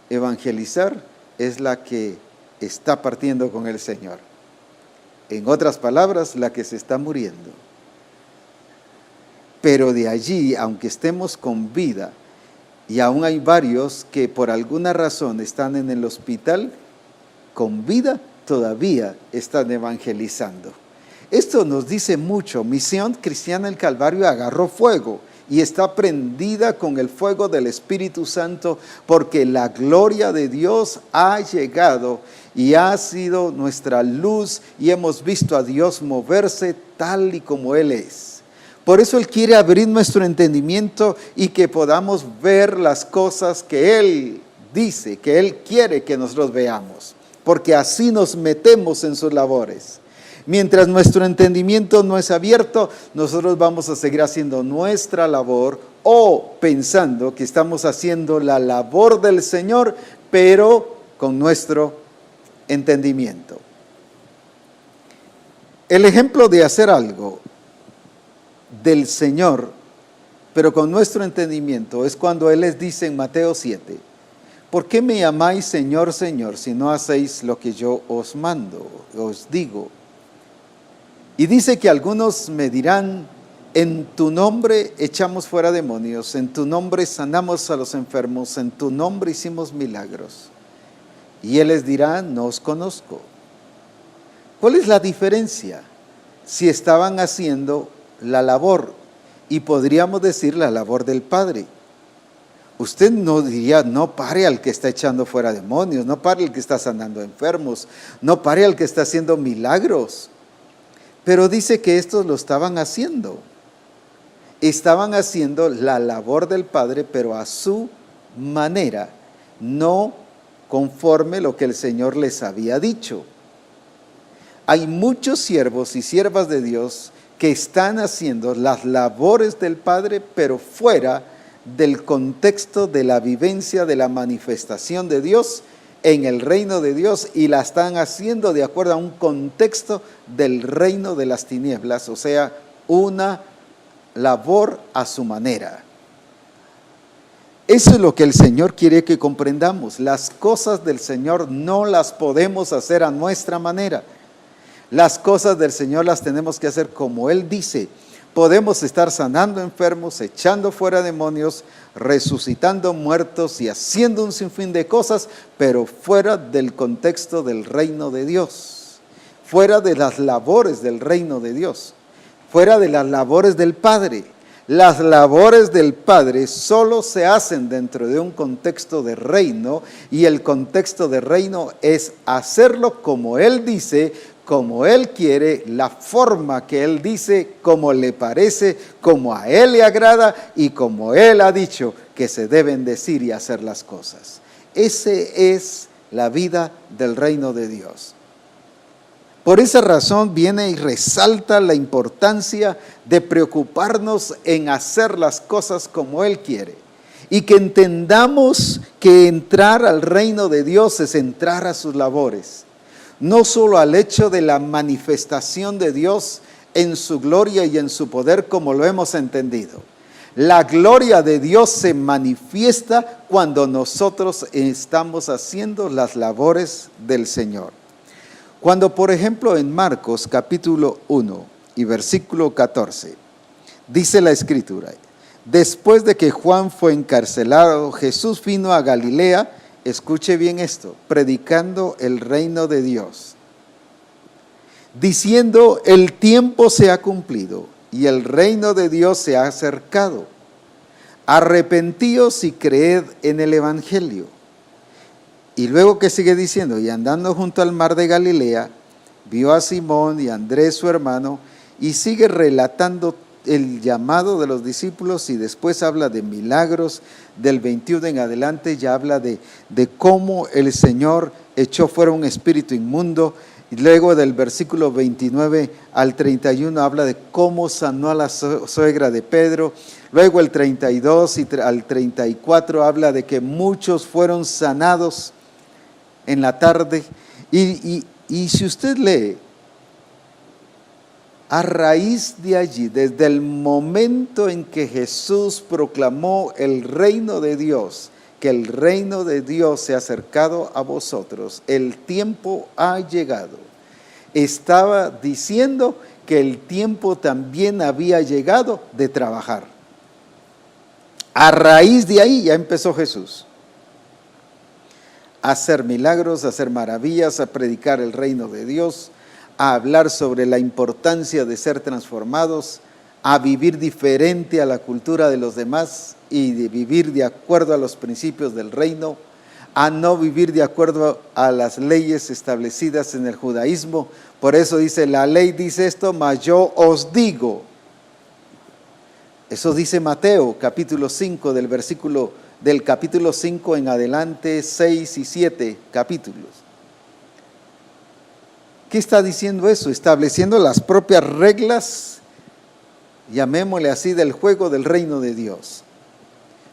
evangelizar es la que está partiendo con el Señor. En otras palabras, la que se está muriendo. Pero de allí, aunque estemos con vida, y aún hay varios que por alguna razón están en el hospital, con vida todavía están evangelizando. Esto nos dice mucho. Misión Cristiana El Calvario agarró fuego y está prendida con el fuego del Espíritu Santo, porque la gloria de Dios ha llegado y ha sido nuestra luz y hemos visto a Dios moverse tal y como Él es. Por eso Él quiere abrir nuestro entendimiento y que podamos ver las cosas que Él dice, que Él quiere que nosotros veamos, porque así nos metemos en sus labores. Mientras nuestro entendimiento no es abierto, nosotros vamos a seguir haciendo nuestra labor o pensando que estamos haciendo la labor del Señor, pero con nuestro entendimiento. El ejemplo de hacer algo del Señor, pero con nuestro entendimiento, es cuando Él les dice en Mateo 7, ¿por qué me llamáis Señor, Señor, si no hacéis lo que yo os mando, os digo? Y dice que algunos me dirán, en tu nombre echamos fuera demonios, en tu nombre sanamos a los enfermos, en tu nombre hicimos milagros. Y Él les dirá, no os conozco. ¿Cuál es la diferencia? Si estaban haciendo la labor, y podríamos decir la labor del Padre. Usted no diría, no pare al que está echando fuera demonios, no pare al que está sanando enfermos, no pare al que está haciendo milagros. Pero dice que estos lo estaban haciendo. Estaban haciendo la labor del Padre, pero a su manera, no conforme lo que el Señor les había dicho. Hay muchos siervos y siervas de Dios que están haciendo las labores del Padre, pero fuera del contexto de la vivencia, de la manifestación de Dios en el reino de Dios, y la están haciendo de acuerdo a un contexto del reino de las tinieblas, o sea, una labor a su manera. Eso es lo que el Señor quiere que comprendamos. Las cosas del Señor no las podemos hacer a nuestra manera. Las cosas del Señor las tenemos que hacer como Él dice. Podemos estar sanando enfermos, echando fuera demonios, resucitando muertos y haciendo un sinfín de cosas, pero fuera del contexto del reino de Dios, fuera de las labores del reino de Dios, fuera de las labores del Padre. Las labores del Padre solo se hacen dentro de un contexto de reino, y el contexto de reino es hacerlo como Él dice, como Él quiere, la forma que Él dice, como le parece, como a Él le agrada y como Él ha dicho que se deben decir y hacer las cosas. Esa es la vida del reino de Dios. Por esa razón viene y resalta la importancia de preocuparnos en hacer las cosas como Él quiere, y que entendamos que entrar al reino de Dios es entrar a sus labores. No solo al hecho de la manifestación de Dios en su gloria y en su poder como lo hemos entendido. La gloria de Dios se manifiesta cuando nosotros estamos haciendo las labores del Señor. Cuando, por ejemplo, en Marcos capítulo 1 y versículo 14, dice la Escritura, después de que Juan fue encarcelado, Jesús vino a Galilea. Escuche bien esto, predicando el reino de Dios, diciendo, el tiempo se ha cumplido y el reino de Dios se ha acercado. Arrepentíos y creed en el evangelio. Y luego que sigue diciendo, y andando junto al mar de Galilea, vio a Simón y a Andrés su hermano, y sigue relatando el llamado de los discípulos, y después habla de milagros. Del 21 en adelante ya habla de cómo el Señor echó fuera un espíritu inmundo, y luego del versículo 29 al 31 habla de cómo sanó a la suegra de Pedro. Luego el 32 al 34 habla de que muchos fueron sanados en la tarde. Y si usted lee, a raíz de allí, desde el momento en que Jesús proclamó el reino de Dios, que el reino de Dios se ha acercado a vosotros, el tiempo ha llegado. Estaba diciendo que el tiempo también había llegado de trabajar. A raíz de ahí ya empezó Jesús a hacer milagros, a hacer maravillas, a predicar el reino de Dios, a hablar sobre la importancia de ser transformados, a vivir diferente a la cultura de los demás y de vivir de acuerdo a los principios del reino, a no vivir de acuerdo a las leyes establecidas en el judaísmo. Por eso dice, la ley dice esto, mas yo os digo. Eso dice Mateo capítulo 5, del capítulo 5 en adelante, 6 y 7 capítulos. ¿Qué está diciendo eso? Estableciendo las propias reglas, llamémosle así, del juego del reino de Dios.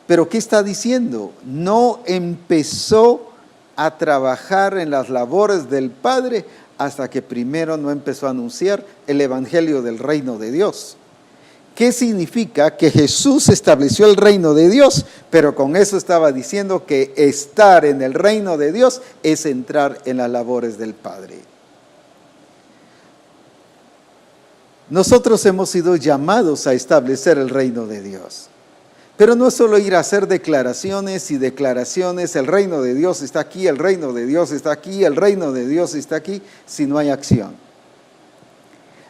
Pero ¿qué está diciendo? No empezó a trabajar en las labores del Padre hasta que primero no empezó a anunciar el evangelio del reino de Dios. ¿Qué significa? Que Jesús estableció el reino de Dios, pero con eso estaba diciendo que estar en el reino de Dios es entrar en las labores del Padre. Nosotros hemos sido llamados a establecer el reino de Dios. Pero no es solo ir a hacer declaraciones y declaraciones, el reino de Dios está aquí, el reino de Dios está aquí, el reino de Dios está aquí, si no hay acción.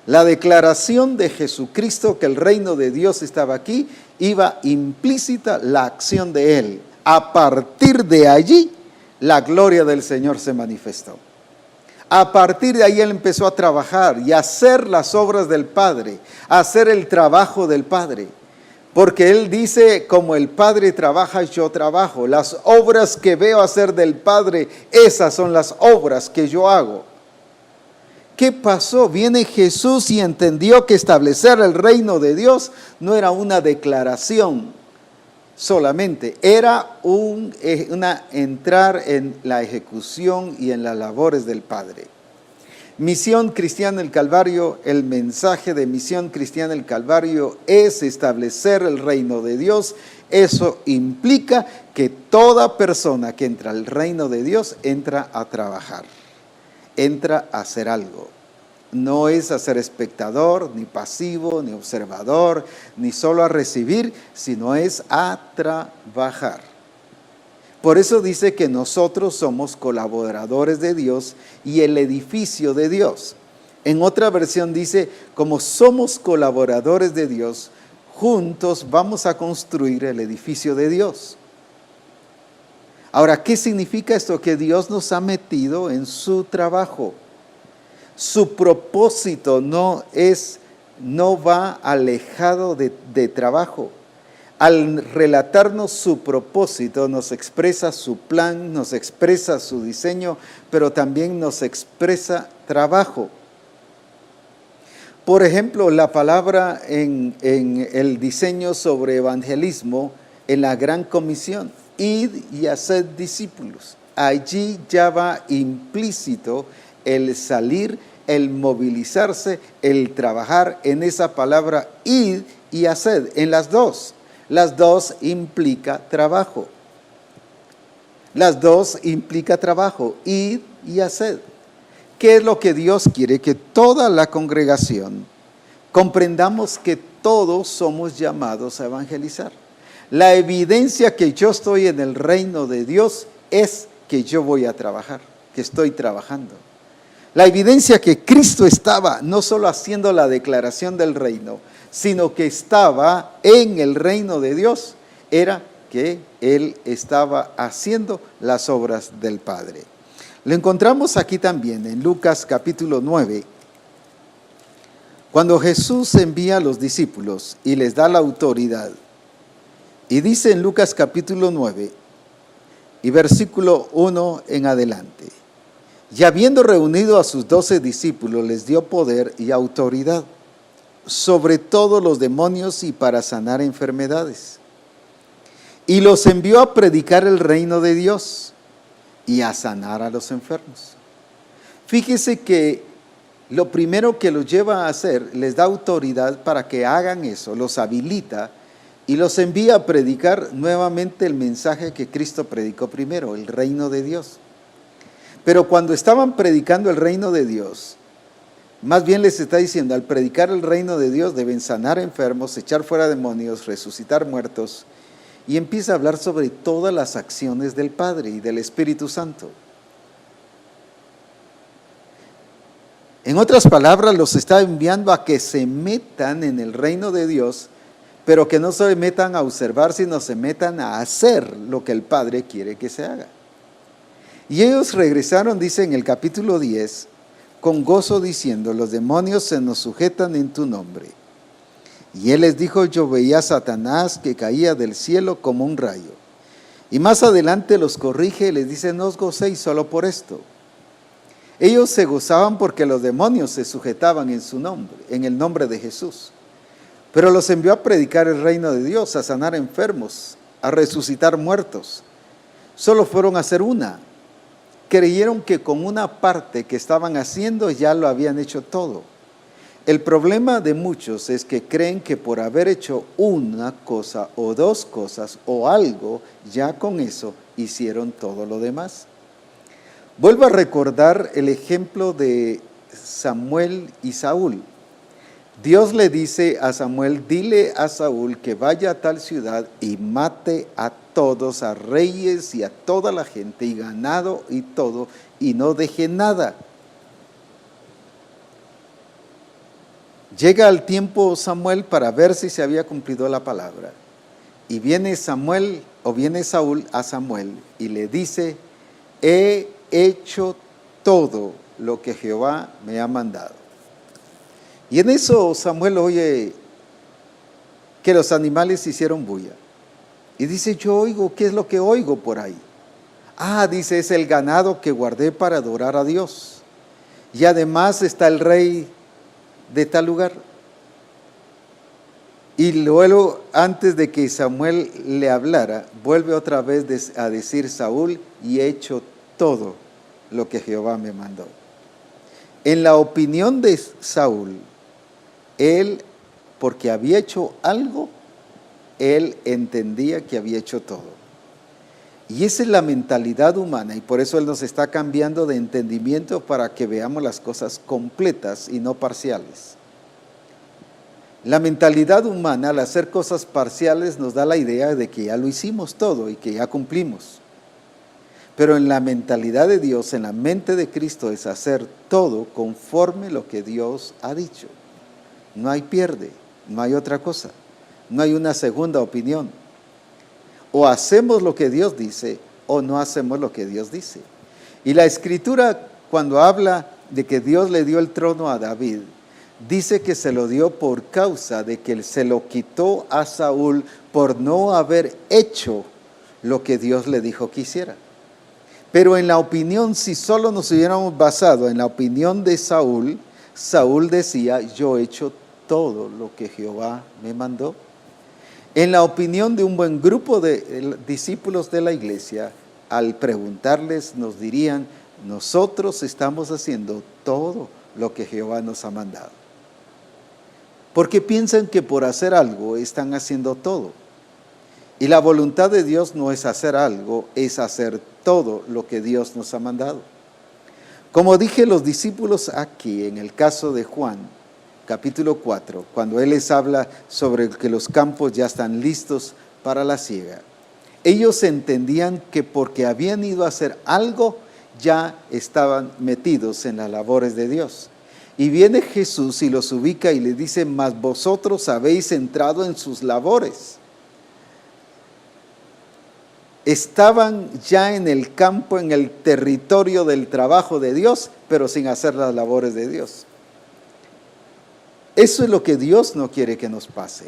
La declaración de Jesucristo que el reino de Dios estaba aquí, iba implícita la acción de Él. A partir de allí, la gloria del Señor se manifestó. A partir de ahí Él empezó a trabajar y a hacer las obras del Padre, a hacer el trabajo del Padre. Porque Él dice, como el Padre trabaja, yo trabajo. Las obras que veo hacer del Padre, esas son las obras que yo hago. ¿Qué pasó? Viene Jesús y entendió que establecer el reino de Dios no era una declaración solamente, era entrar en la ejecución y en las labores del Padre. Misión Cristiana del Calvario, el mensaje de Misión Cristiana del Calvario es establecer el reino de Dios. Eso implica que toda persona que entra al reino de Dios entra a trabajar, entra a hacer algo. No es a ser espectador, ni pasivo, ni observador, ni solo a recibir, sino es a trabajar. Por eso dice que nosotros somos colaboradores de Dios y el edificio de Dios. En otra versión dice, como somos colaboradores de Dios, juntos vamos a construir el edificio de Dios. Ahora, ¿qué significa esto? Que Dios nos ha metido en su trabajo. Su propósito no va alejado de trabajo. Al relatarnos su propósito, nos expresa su plan, nos expresa su diseño, pero también nos expresa trabajo. Por ejemplo, la palabra en el diseño sobre evangelismo, en la Gran Comisión, id y haced discípulos. Allí ya va implícito el salir, el movilizarse, el trabajar en esa palabra id y haced, en las dos. Las dos implica trabajo. Las dos implica trabajo, id y haced. ¿Qué es lo que Dios quiere? Que toda la congregación comprendamos que todos somos llamados a evangelizar. La evidencia que yo estoy en el reino de Dios es que yo voy a trabajar, que estoy trabajando. La evidencia que Cristo estaba no solo haciendo la declaración del reino, sino que estaba en el reino de Dios, era que Él estaba haciendo las obras del Padre. Lo encontramos aquí también en Lucas capítulo 9, cuando Jesús envía a los discípulos y les da la autoridad. Y dice en Lucas capítulo 9 y versículo 1 en adelante: y habiendo reunido a sus 12 discípulos, les dio poder y autoridad sobre todos los demonios y para sanar enfermedades. Y los envió a predicar el reino de Dios y a sanar a los enfermos. Fíjese que lo primero que los lleva a hacer, les da autoridad para que hagan eso, los habilita y los envía a predicar nuevamente el mensaje que Cristo predicó primero, el reino de Dios. Pero cuando estaban predicando el reino de Dios, más bien les está diciendo, al predicar el reino de Dios deben sanar enfermos, echar fuera demonios, resucitar muertos, y empieza a hablar sobre todas las acciones del Padre y del Espíritu Santo. En otras palabras, los está enviando a que se metan en el reino de Dios, pero que no se metan a observar, sino se metan a hacer lo que el Padre quiere que se haga. Y ellos regresaron, dice en el capítulo 10, con gozo diciendo, los demonios se nos sujetan en tu nombre. Y él les dijo, yo veía a Satanás que caía del cielo como un rayo. Y más adelante los corrige y les dice, no os gocéis solo por esto. Ellos se gozaban porque los demonios se sujetaban en su nombre, en el nombre de Jesús. Pero los envió a predicar el reino de Dios, a sanar enfermos, a resucitar muertos. Solo fueron a hacer una. Creyeron que con una parte que estaban haciendo ya lo habían hecho todo. El problema de muchos es que creen que por haber hecho una cosa o dos cosas o algo, ya con eso hicieron todo lo demás. Vuelvo a recordar el ejemplo de Samuel y Saúl. Dios le dice a Samuel, dile a Saúl que vaya a tal ciudad y mate a todos, a reyes y a toda la gente y ganado y todo, y no deje nada. Llega el tiempo Samuel para ver si se había cumplido la palabra. Y viene Samuel, o viene Saúl a Samuel y le dice, he hecho todo lo que Jehová me ha mandado. Y en eso Samuel oye que los animales hicieron bulla. Y dice, yo oigo, ¿qué es lo que oigo por ahí? Ah, dice, es el ganado que guardé para adorar a Dios. Y además está el rey de tal lugar. Y luego, antes de que Samuel le hablara, vuelve otra vez a decir Saúl, y he hecho todo lo que Jehová me mandó. En la opinión de Saúl, él, porque había hecho algo, él entendía que había hecho todo. Y esa es la mentalidad humana, y por eso él nos está cambiando de entendimiento para que veamos las cosas completas y no parciales. La mentalidad humana, al hacer cosas parciales, nos da la idea de que ya lo hicimos todo y que ya cumplimos. Pero en la mentalidad de Dios, en la mente de Cristo, es hacer todo conforme lo que Dios ha dicho. No hay pierde, no hay otra cosa, no hay una segunda opinión. O hacemos lo que Dios dice o no hacemos lo que Dios dice. Y la Escritura, cuando habla de que Dios le dio el trono a David, dice que se lo dio por causa de que se lo quitó a Saúl por no haber hecho lo que Dios le dijo que hiciera. Pero en la opinión, si solo nos hubiéramos basado en la opinión de Saúl, Saúl decía, yo he hecho todo lo que Jehová me mandó. En la opinión de un buen grupo de discípulos de la iglesia, al preguntarles, nos dirían, nosotros estamos haciendo todo lo que Jehová nos ha mandado. Porque piensan que por hacer algo están haciendo todo. Y la voluntad de Dios no es hacer algo, es hacer todo lo que Dios nos ha mandado. Como dije, los discípulos aquí, en el caso de Juan, capítulo 4, cuando él les habla sobre que los campos ya están listos para la siega, ellos entendían que porque habían ido a hacer algo, ya estaban metidos en las labores de Dios. Y viene Jesús y los ubica y les dice, mas vosotros habéis entrado en sus labores. Estaban ya en el campo, en el territorio del trabajo de Dios, pero sin hacer las labores de Dios. Eso es lo que Dios no quiere que nos pase.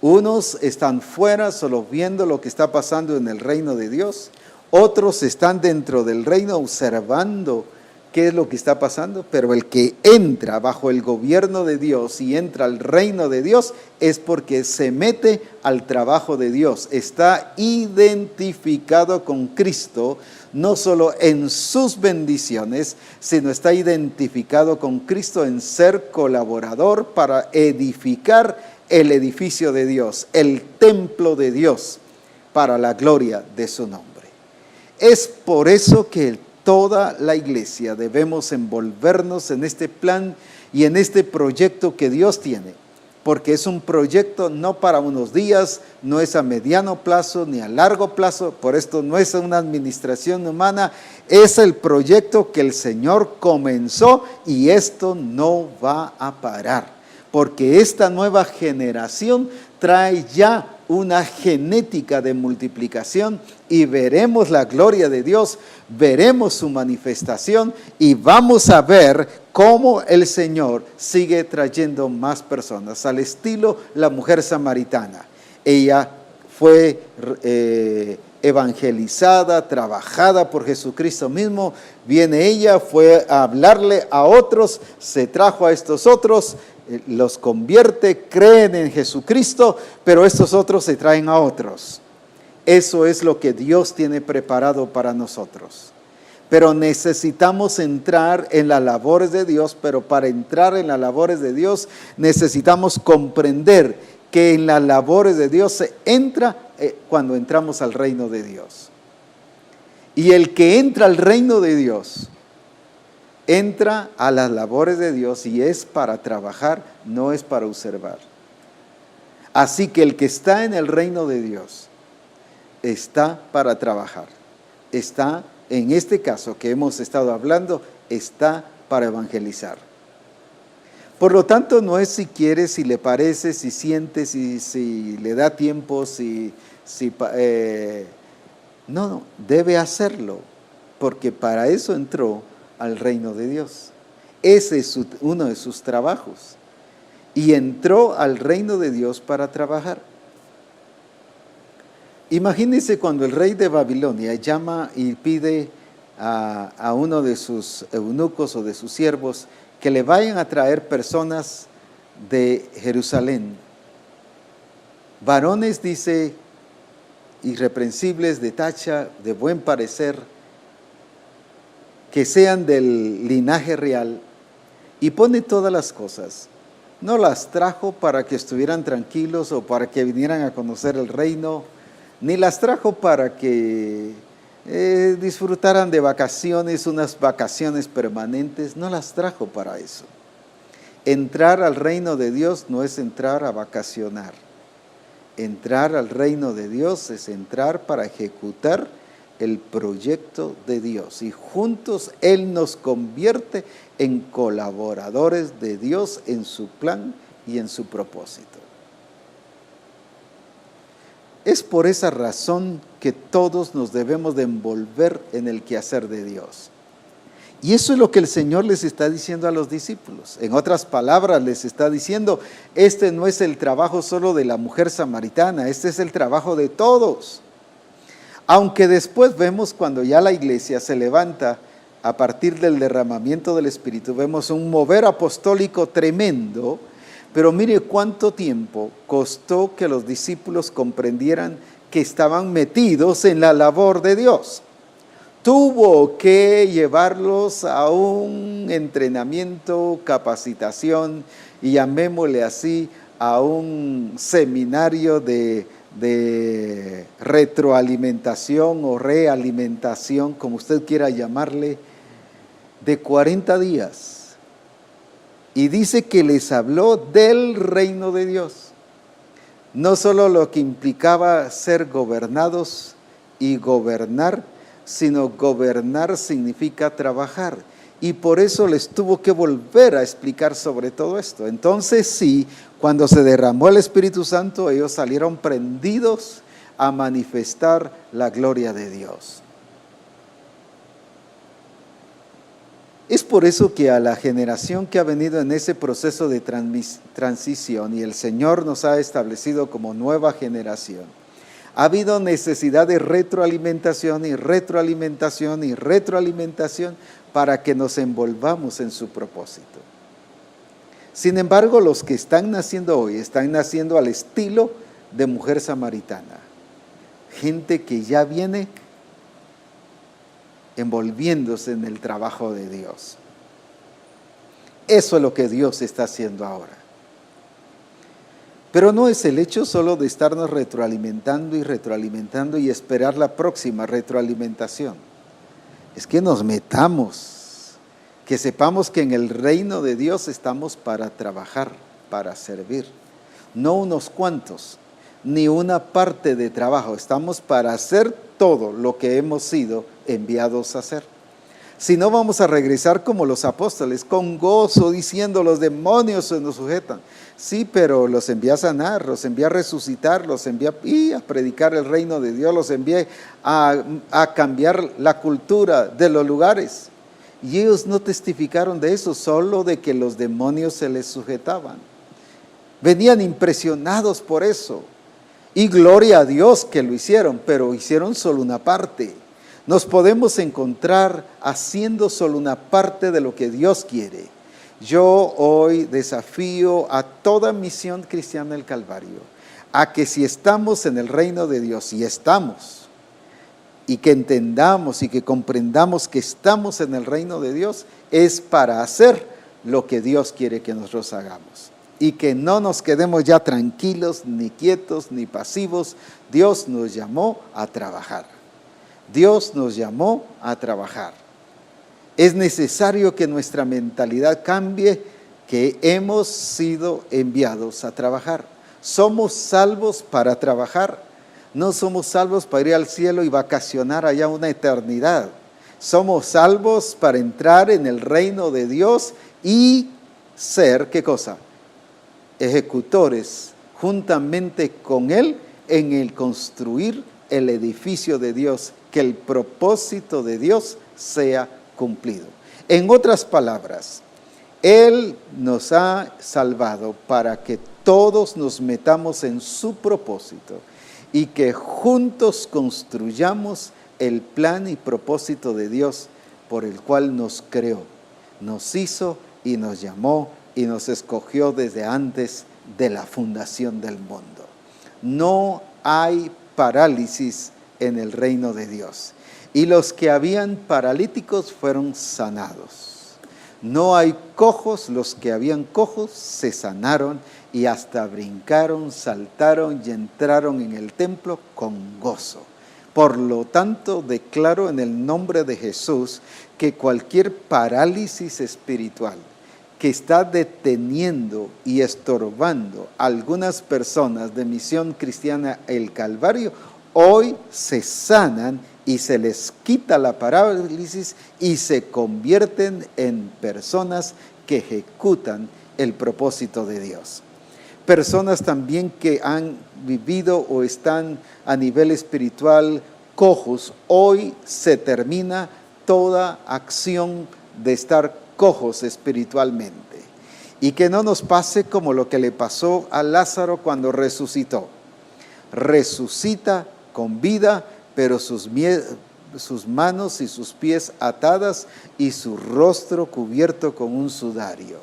Unos están fuera solo viendo lo que está pasando en el reino de Dios. Otros están dentro del reino observando qué es lo que está pasando. Pero el que entra bajo el gobierno de Dios y entra al reino de Dios es porque se mete al trabajo de Dios. Está identificado con Cristo, no solo en sus bendiciones, sino está identificado con Cristo en ser colaborador para edificar el edificio de Dios, el templo de Dios, para la gloria de su nombre. Es por eso que toda la iglesia debemos envolvernos en este plan y en este proyecto que Dios tiene, porque es un proyecto no para unos días, no es a mediano plazo ni a largo plazo, por esto no es una administración humana, es el proyecto que el Señor comenzó y esto no va a parar, porque esta nueva generación trae ya una genética de multiplicación y veremos la gloria de Dios, veremos su manifestación y vamos a ver cómo el Señor sigue trayendo más personas, al estilo la mujer samaritana. Ella fue evangelizada, trabajada por Jesucristo mismo. Viene ella, fue a hablarle a otros, se trajo a estos otros, los convierte, creen en Jesucristo, pero estos otros se traen a otros. Eso es lo que Dios tiene preparado para nosotros. Pero necesitamos entrar en las labores de Dios, pero para entrar en las labores de Dios necesitamos comprender que en las labores de Dios se entra cuando entramos al reino de Dios. Y el que entra al reino de Dios, entra a las labores de Dios y es para trabajar, no es para observar. Así que el que está en el reino de Dios está para trabajar, está, en este caso que hemos estado hablando, está para evangelizar. Por lo tanto, no es si quiere, si le parece, si siente, si le da tiempo, no, debe hacerlo, porque para eso entró al reino de Dios. Ese es uno de sus trabajos. Y entró al reino de Dios para trabajar. Imagínense cuando el rey de Babilonia llama y pide a uno de sus eunucos o de sus siervos que le vayan a traer personas de Jerusalén. Varones, dice, irreprensibles, de tacha, de buen parecer, que sean del linaje real, y pone todas las cosas. No las trajo para que estuvieran tranquilos o para que vinieran a conocer el reino, ni las trajo para que disfrutaran de vacaciones, unas vacaciones permanentes, no las trajo para eso. Entrar al reino de Dios no es entrar a vacacionar. Entrar al reino de Dios es entrar para ejecutar el proyecto de Dios. Y juntos Él nos convierte en colaboradores de Dios en su plan y en su propósito. Es por esa razón que todos nos debemos de envolver en el quehacer de Dios. Y eso es lo que el Señor les está diciendo a los discípulos. En otras palabras, les está diciendo, este no es el trabajo solo de la mujer samaritana, este es el trabajo de todos. Aunque después vemos cuando ya la iglesia se levanta a partir del derramamiento del Espíritu, vemos un mover apostólico tremendo. Pero mire cuánto tiempo costó que los discípulos comprendieran que estaban metidos en la labor de Dios. Tuvo que llevarlos a un entrenamiento, capacitación, y llamémosle así, a un seminario de retroalimentación o realimentación, como usted quiera llamarle, de 40 días. Y dice que les habló del reino de Dios. No solo lo que implicaba ser gobernados y gobernar, sino gobernar significa trabajar. Y por eso les tuvo que volver a explicar sobre todo esto. Entonces sí, cuando se derramó el Espíritu Santo, ellos salieron prendidos a manifestar la gloria de Dios. Es por eso que a la generación que ha venido en ese proceso de transición y el Señor nos ha establecido como nueva generación, ha habido necesidad de retroalimentación y retroalimentación y retroalimentación para que nos envolvamos en su propósito. Sin embargo, los que están naciendo hoy están naciendo al estilo de mujer samaritana. Gente que ya viene envolviéndose en el trabajo de Dios. Eso es lo que Dios está haciendo ahora. Pero no es el hecho solo de estarnos retroalimentando y esperar la próxima retroalimentación. Es que nos metamos, que sepamos que en el reino de Dios estamos para trabajar, para servir. No unos cuantos, ni una parte de trabajo. Estamos para hacer todo lo que hemos sido enviados a hacer. Si no, vamos a regresar como los apóstoles, con gozo, diciendo los demonios se nos sujetan. Sí, pero los envía a sanar, los envía a resucitar, los envía a predicar el reino de Dios, los envía a cambiar la cultura de los lugares. Y ellos no testificaron de eso, solo de que los demonios se les sujetaban. Venían impresionados por eso. Y gloria a Dios que lo hicieron, pero hicieron solo una parte. Nos podemos encontrar haciendo solo una parte de lo que Dios quiere. Yo hoy desafío a toda Misión Cristiana del Calvario a que si estamos en el reino de Dios, y estamos, y que entendamos y que comprendamos que estamos en el reino de Dios, es para hacer lo que Dios quiere que nosotros hagamos. Y que no nos quedemos ya tranquilos, ni quietos, ni pasivos. Dios nos llamó a trabajar. Dios nos llamó a trabajar. Es necesario que nuestra mentalidad cambie, que hemos sido enviados a trabajar. Somos salvos para trabajar. No somos salvos para ir al cielo y vacacionar allá una eternidad. Somos salvos para entrar en el reino de Dios y ser, ¿qué cosa? Ejecutores juntamente con Él en el construir el edificio de Dios, que el propósito de Dios sea cumplido. En otras palabras, Él nos ha salvado para que todos nos metamos en su propósito y que juntos construyamos el plan y propósito de Dios por el cual nos creó, nos hizo y nos llamó y nos escogió desde antes de la fundación del mundo. No hay parálisis en el reino de Dios. Y los que habían paralíticos fueron sanados. No hay cojos, los que habían cojos se sanaron y hasta brincaron, saltaron y entraron en el templo con gozo. Por lo tanto, declaro en el nombre de Jesús que cualquier parálisis espiritual que está deteniendo y estorbando a algunas personas de Misión Cristiana El Calvario, hoy se sanan y se les quita la parálisis y se convierten en personas que ejecutan el propósito de Dios. Personas también que han vivido o están a nivel espiritual cojos, hoy se termina toda acción de estar cojos espiritualmente. Y que no nos pase como lo que le pasó a Lázaro cuando resucitó. Resucita con vida, pero sus manos y sus pies atadas y su rostro cubierto con un sudario.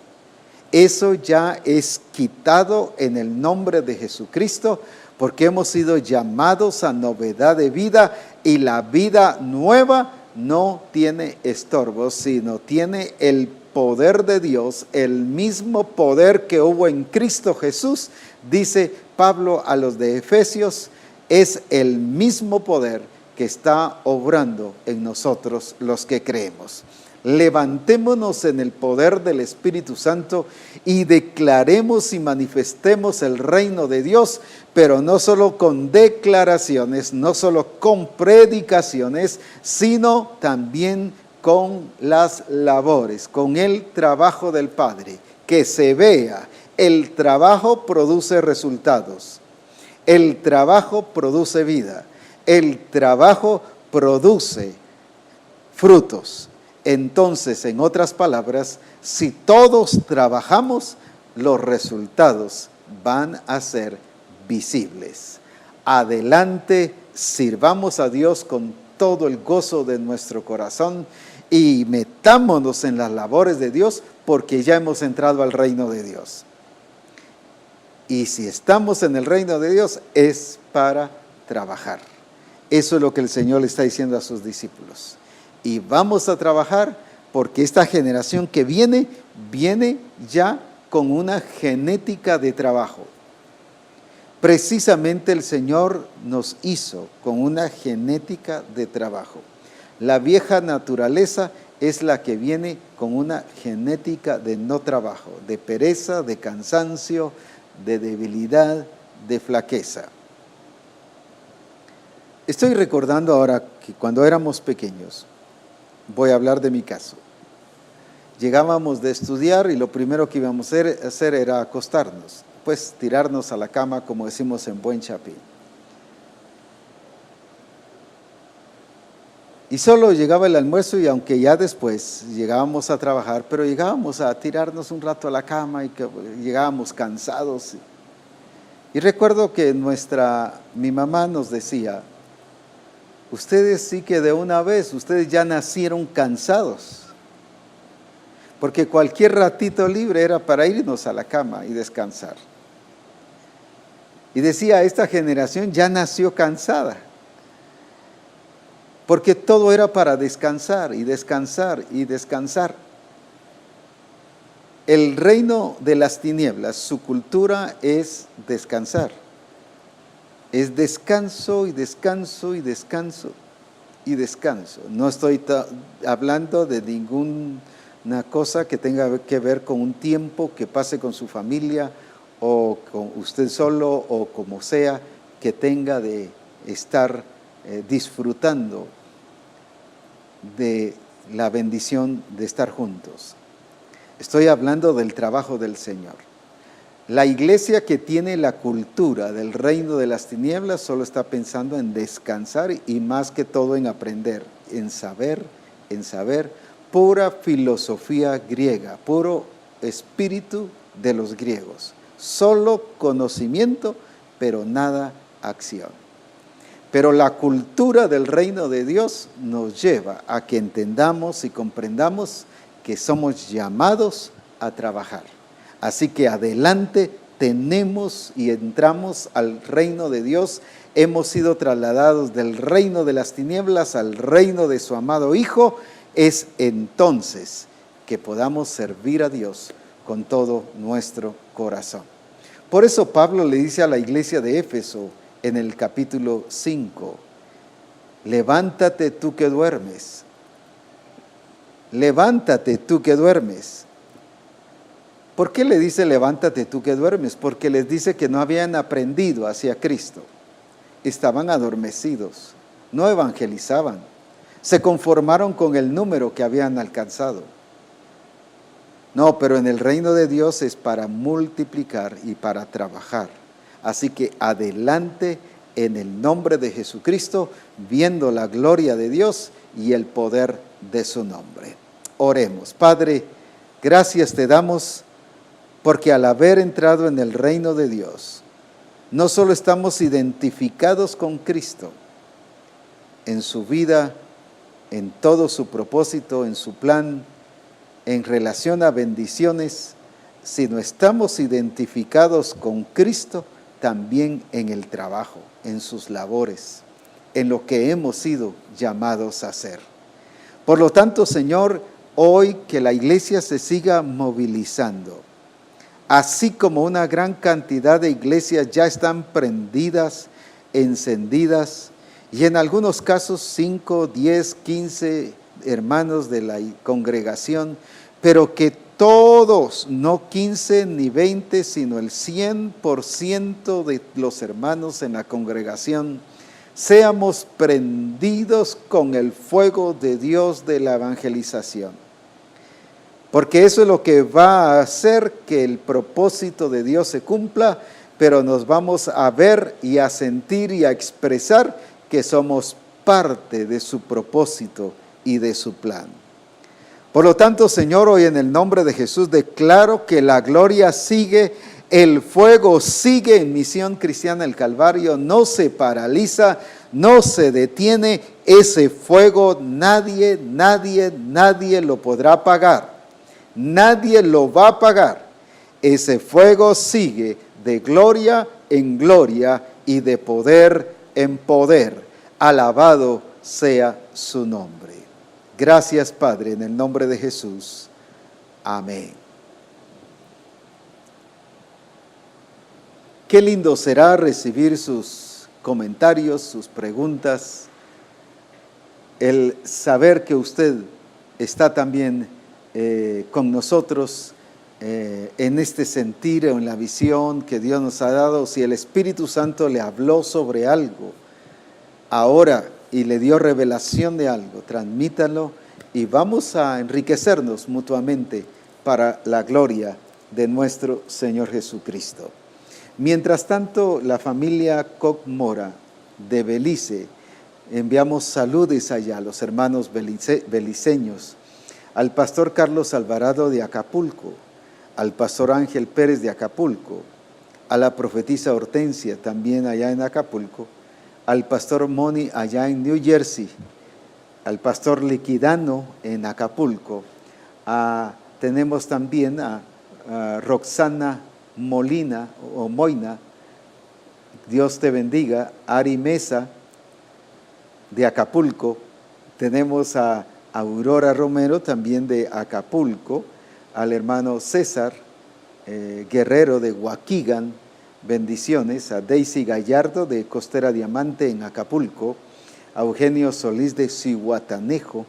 Eso ya es quitado en el nombre de Jesucristo, porque hemos sido llamados a novedad de vida, y la vida nueva no tiene estorbos, sino tiene el poder de Dios, el mismo poder que hubo en Cristo Jesús. Dice Pablo a los de Efesios, es el mismo poder que está obrando en nosotros los que creemos. Levantémonos en el poder del Espíritu Santo y declaremos y manifestemos el reino de Dios, pero no solo con declaraciones, no solo con predicaciones, sino también con las labores, con el trabajo del Padre, que se vea. El trabajo produce resultados, el trabajo produce vida, el trabajo produce frutos. Entonces, en otras palabras, si todos trabajamos, los resultados van a ser visibles. Adelante, sirvamos a Dios con todo el gozo de nuestro corazón y metámonos en las labores de Dios, porque ya hemos entrado al reino de Dios. Y si estamos en el reino de Dios, es para trabajar. Eso es lo que el Señor le está diciendo a sus discípulos. Y vamos a trabajar, porque esta generación que viene ya con una genética de trabajo. Precisamente el Señor nos hizo con una genética de trabajo. La vieja naturaleza es la que viene con una genética de no trabajo, de pereza, de cansancio, de debilidad, de flaqueza. Estoy recordando ahora que cuando éramos pequeños, voy a hablar de mi caso. Llegábamos de estudiar y lo primero que íbamos a hacer era acostarnos, pues tirarnos a la cama, como decimos en buen chapín. Y solo llegaba el almuerzo, y aunque ya después llegábamos a trabajar, pero llegábamos a tirarnos un rato a la cama y que llegábamos cansados. Y recuerdo que mi mamá nos decía, ustedes sí que de una vez, ustedes ya nacieron cansados, porque cualquier ratito libre era para irnos a la cama y descansar. Y decía, esta generación ya nació cansada, porque todo era para descansar y descansar y descansar. El reino de las tinieblas, su cultura es descansar. Es descanso y descanso y descanso y descanso. No estoy hablando de ninguna cosa que tenga que ver con un tiempo que pase con su familia o con usted solo o como sea que tenga de estar disfrutando de la bendición de estar juntos. Estoy hablando del trabajo del Señor. La iglesia que tiene la cultura del reino de las tinieblas solo está pensando en descansar y más que todo en aprender, en saber, pura filosofía griega, puro espíritu de los griegos. Solo conocimiento, pero nada acción. Pero la cultura del reino de Dios nos lleva a que entendamos y comprendamos que somos llamados a trabajar. Así que adelante tenemos y entramos al reino de Dios. Hemos sido trasladados del reino de las tinieblas al reino de su amado Hijo. Es entonces que podamos servir a Dios con todo nuestro corazón. Por eso Pablo le dice a la iglesia de Éfeso en el capítulo 5, levántate tú que duermes. Levántate tú que duermes. ¿Por qué le dice levántate tú que duermes? Porque les dice que no habían aprendido hacia Cristo. Estaban adormecidos, no evangelizaban, se conformaron con el número que habían alcanzado. No, pero en el reino de Dios es para multiplicar y para trabajar. Así que adelante en el nombre de Jesucristo, viendo la gloria de Dios y el poder de su nombre. Oremos. Padre, gracias te damos porque al haber entrado en el reino de Dios, no solo estamos identificados con Cristo en su vida, en todo su propósito, en su plan, en relación a bendiciones, sino estamos identificados con Cristo también en el trabajo, en sus labores, en lo que hemos sido llamados a hacer. Por lo tanto, Señor, hoy que la iglesia se siga movilizando, así como una gran cantidad de iglesias ya están prendidas, encendidas, y en algunos casos 5, 10, 15 hermanos de la congregación, pero que todos, no 15 ni 20, sino el 100% de los hermanos en la congregación, seamos prendidos con el fuego de Dios de la evangelización. Porque eso es lo que va a hacer que el propósito de Dios se cumpla, pero nos vamos a ver y a sentir y a expresar que somos parte de su propósito y de su plan. Por lo tanto, Señor, hoy en el nombre de Jesús declaro que la gloria sigue, el fuego sigue en Misión Cristiana del Calvario, no se paraliza, no se detiene. Ese fuego nadie lo podrá apagar. Nadie lo va a apagar. Ese fuego sigue de gloria en gloria y de poder en poder. Alabado sea su nombre. Gracias, Padre, en el nombre de Jesús. Amén. Qué lindo será recibir sus comentarios, sus preguntas, el saber que usted está también con nosotros en este sentir o en la visión que Dios nos ha dado. Si el Espíritu Santo le habló sobre algo ahora y le dio revelación de algo, transmítalo y vamos a enriquecernos mutuamente para la gloria de nuestro Señor Jesucristo. Mientras tanto, la familia Koch Mora de Belice, enviamos saludos allá a los hermanos beliceños, al pastor Carlos Alvarado de Acapulco, al pastor Ángel Pérez de Acapulco, a la profetisa Hortensia, también allá en Acapulco, al pastor Moni allá en New Jersey, al pastor Liquidano en Acapulco. Tenemos también a Roxana Molina o Moina, Dios te bendiga. Ari Mesa de Acapulco. Tenemos a Aurora Romero también de Acapulco, al hermano César Guerrero de Waukegan, bendiciones, a Daisy Gallardo de Costera Diamante en Acapulco, a Eugenio Solís de Zihuatanejo,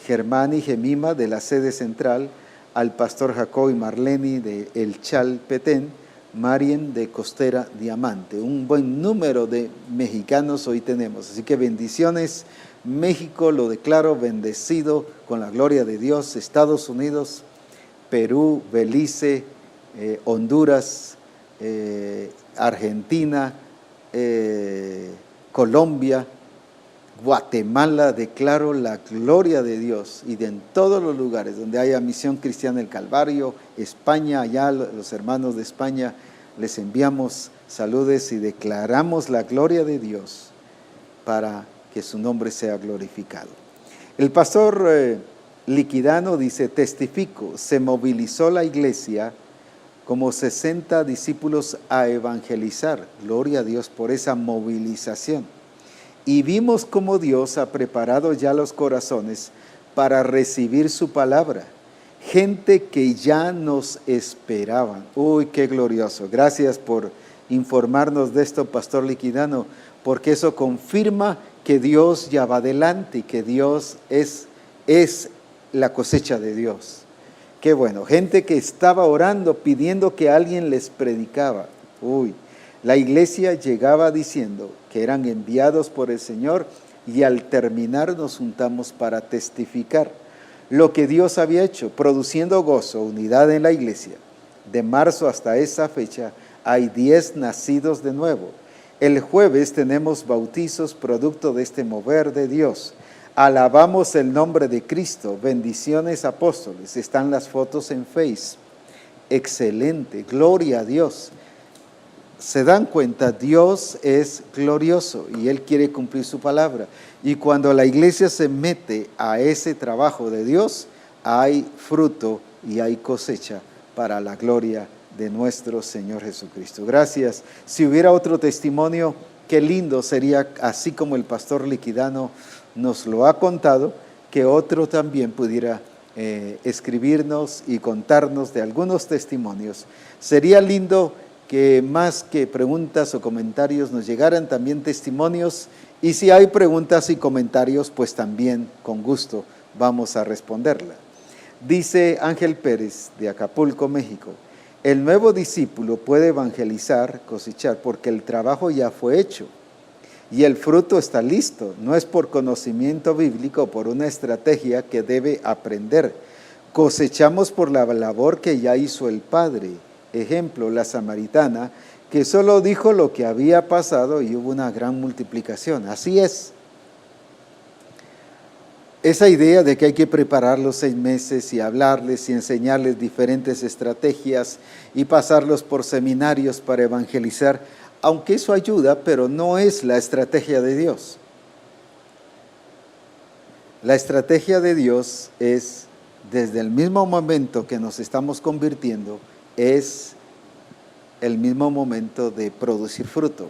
Germán y Gemima de la sede central, al pastor Jacob y Marleni de El Chal Petén, Marien de Costera Diamante. Un buen número de mexicanos hoy tenemos, así que bendiciones. México lo declaro bendecido con la gloria de Dios. Estados Unidos, Perú, Belice, Honduras, Argentina, Colombia, Guatemala, declaro la gloria de Dios, y en todos los lugares donde haya Misión Cristiana del Calvario, España, allá los hermanos de España, les enviamos saludos y declaramos la gloria de Dios para que su nombre sea glorificado. El pastor Liquidano dice: testifico, se movilizó la iglesia como 60 discípulos a evangelizar. Gloria a Dios por esa movilización. Y vimos cómo Dios ha preparado ya los corazones para recibir su palabra. Gente que ya nos esperaban. Uy, qué glorioso. Gracias por informarnos de esto, pastor Liquidano, porque eso confirma que Dios ya va adelante y que Dios es la cosecha de Dios. Qué bueno, gente que estaba orando, pidiendo que alguien les predicaba. Uy, la iglesia llegaba diciendo que eran enviados por el Señor, y al terminar nos juntamos para testificar lo que Dios había hecho, produciendo gozo, unidad en la iglesia. De marzo hasta esa fecha hay 10 nacidos de nuevo. El jueves tenemos bautizos producto de este mover de Dios. Alabamos el nombre de Cristo. Bendiciones, apóstoles. Están las fotos en Face. Excelente. Gloria a Dios. Se dan cuenta, Dios es glorioso y Él quiere cumplir su palabra. Y cuando la iglesia se mete a ese trabajo de Dios, hay fruto y hay cosecha para la gloria de nuestro Señor Jesucristo. Gracias. Si hubiera otro testimonio, qué lindo sería, así como el pastor Liquidano nos lo ha contado, que otro también pudiera escribirnos y contarnos de algunos testimonios. Sería lindo que más que preguntas o comentarios nos llegaran también testimonios, y si hay preguntas y comentarios, pues también con gusto vamos a responderla. Dice Ángel Pérez de Acapulco, México: el nuevo discípulo puede evangelizar, cosechar, porque el trabajo ya fue hecho y el fruto está listo. No es por conocimiento bíblico o por una estrategia que debe aprender. Cosechamos por la labor que ya hizo el Padre. Ejemplo, la samaritana, que solo dijo lo que había pasado y hubo una gran multiplicación. Así es. Esa idea de que hay que preparar los 6 meses y hablarles y enseñarles diferentes estrategias y pasarlos por seminarios para evangelizar, aunque eso ayuda, pero no es la estrategia de Dios. La estrategia de Dios es, desde el mismo momento que nos estamos convirtiendo, es el mismo momento de producir fruto.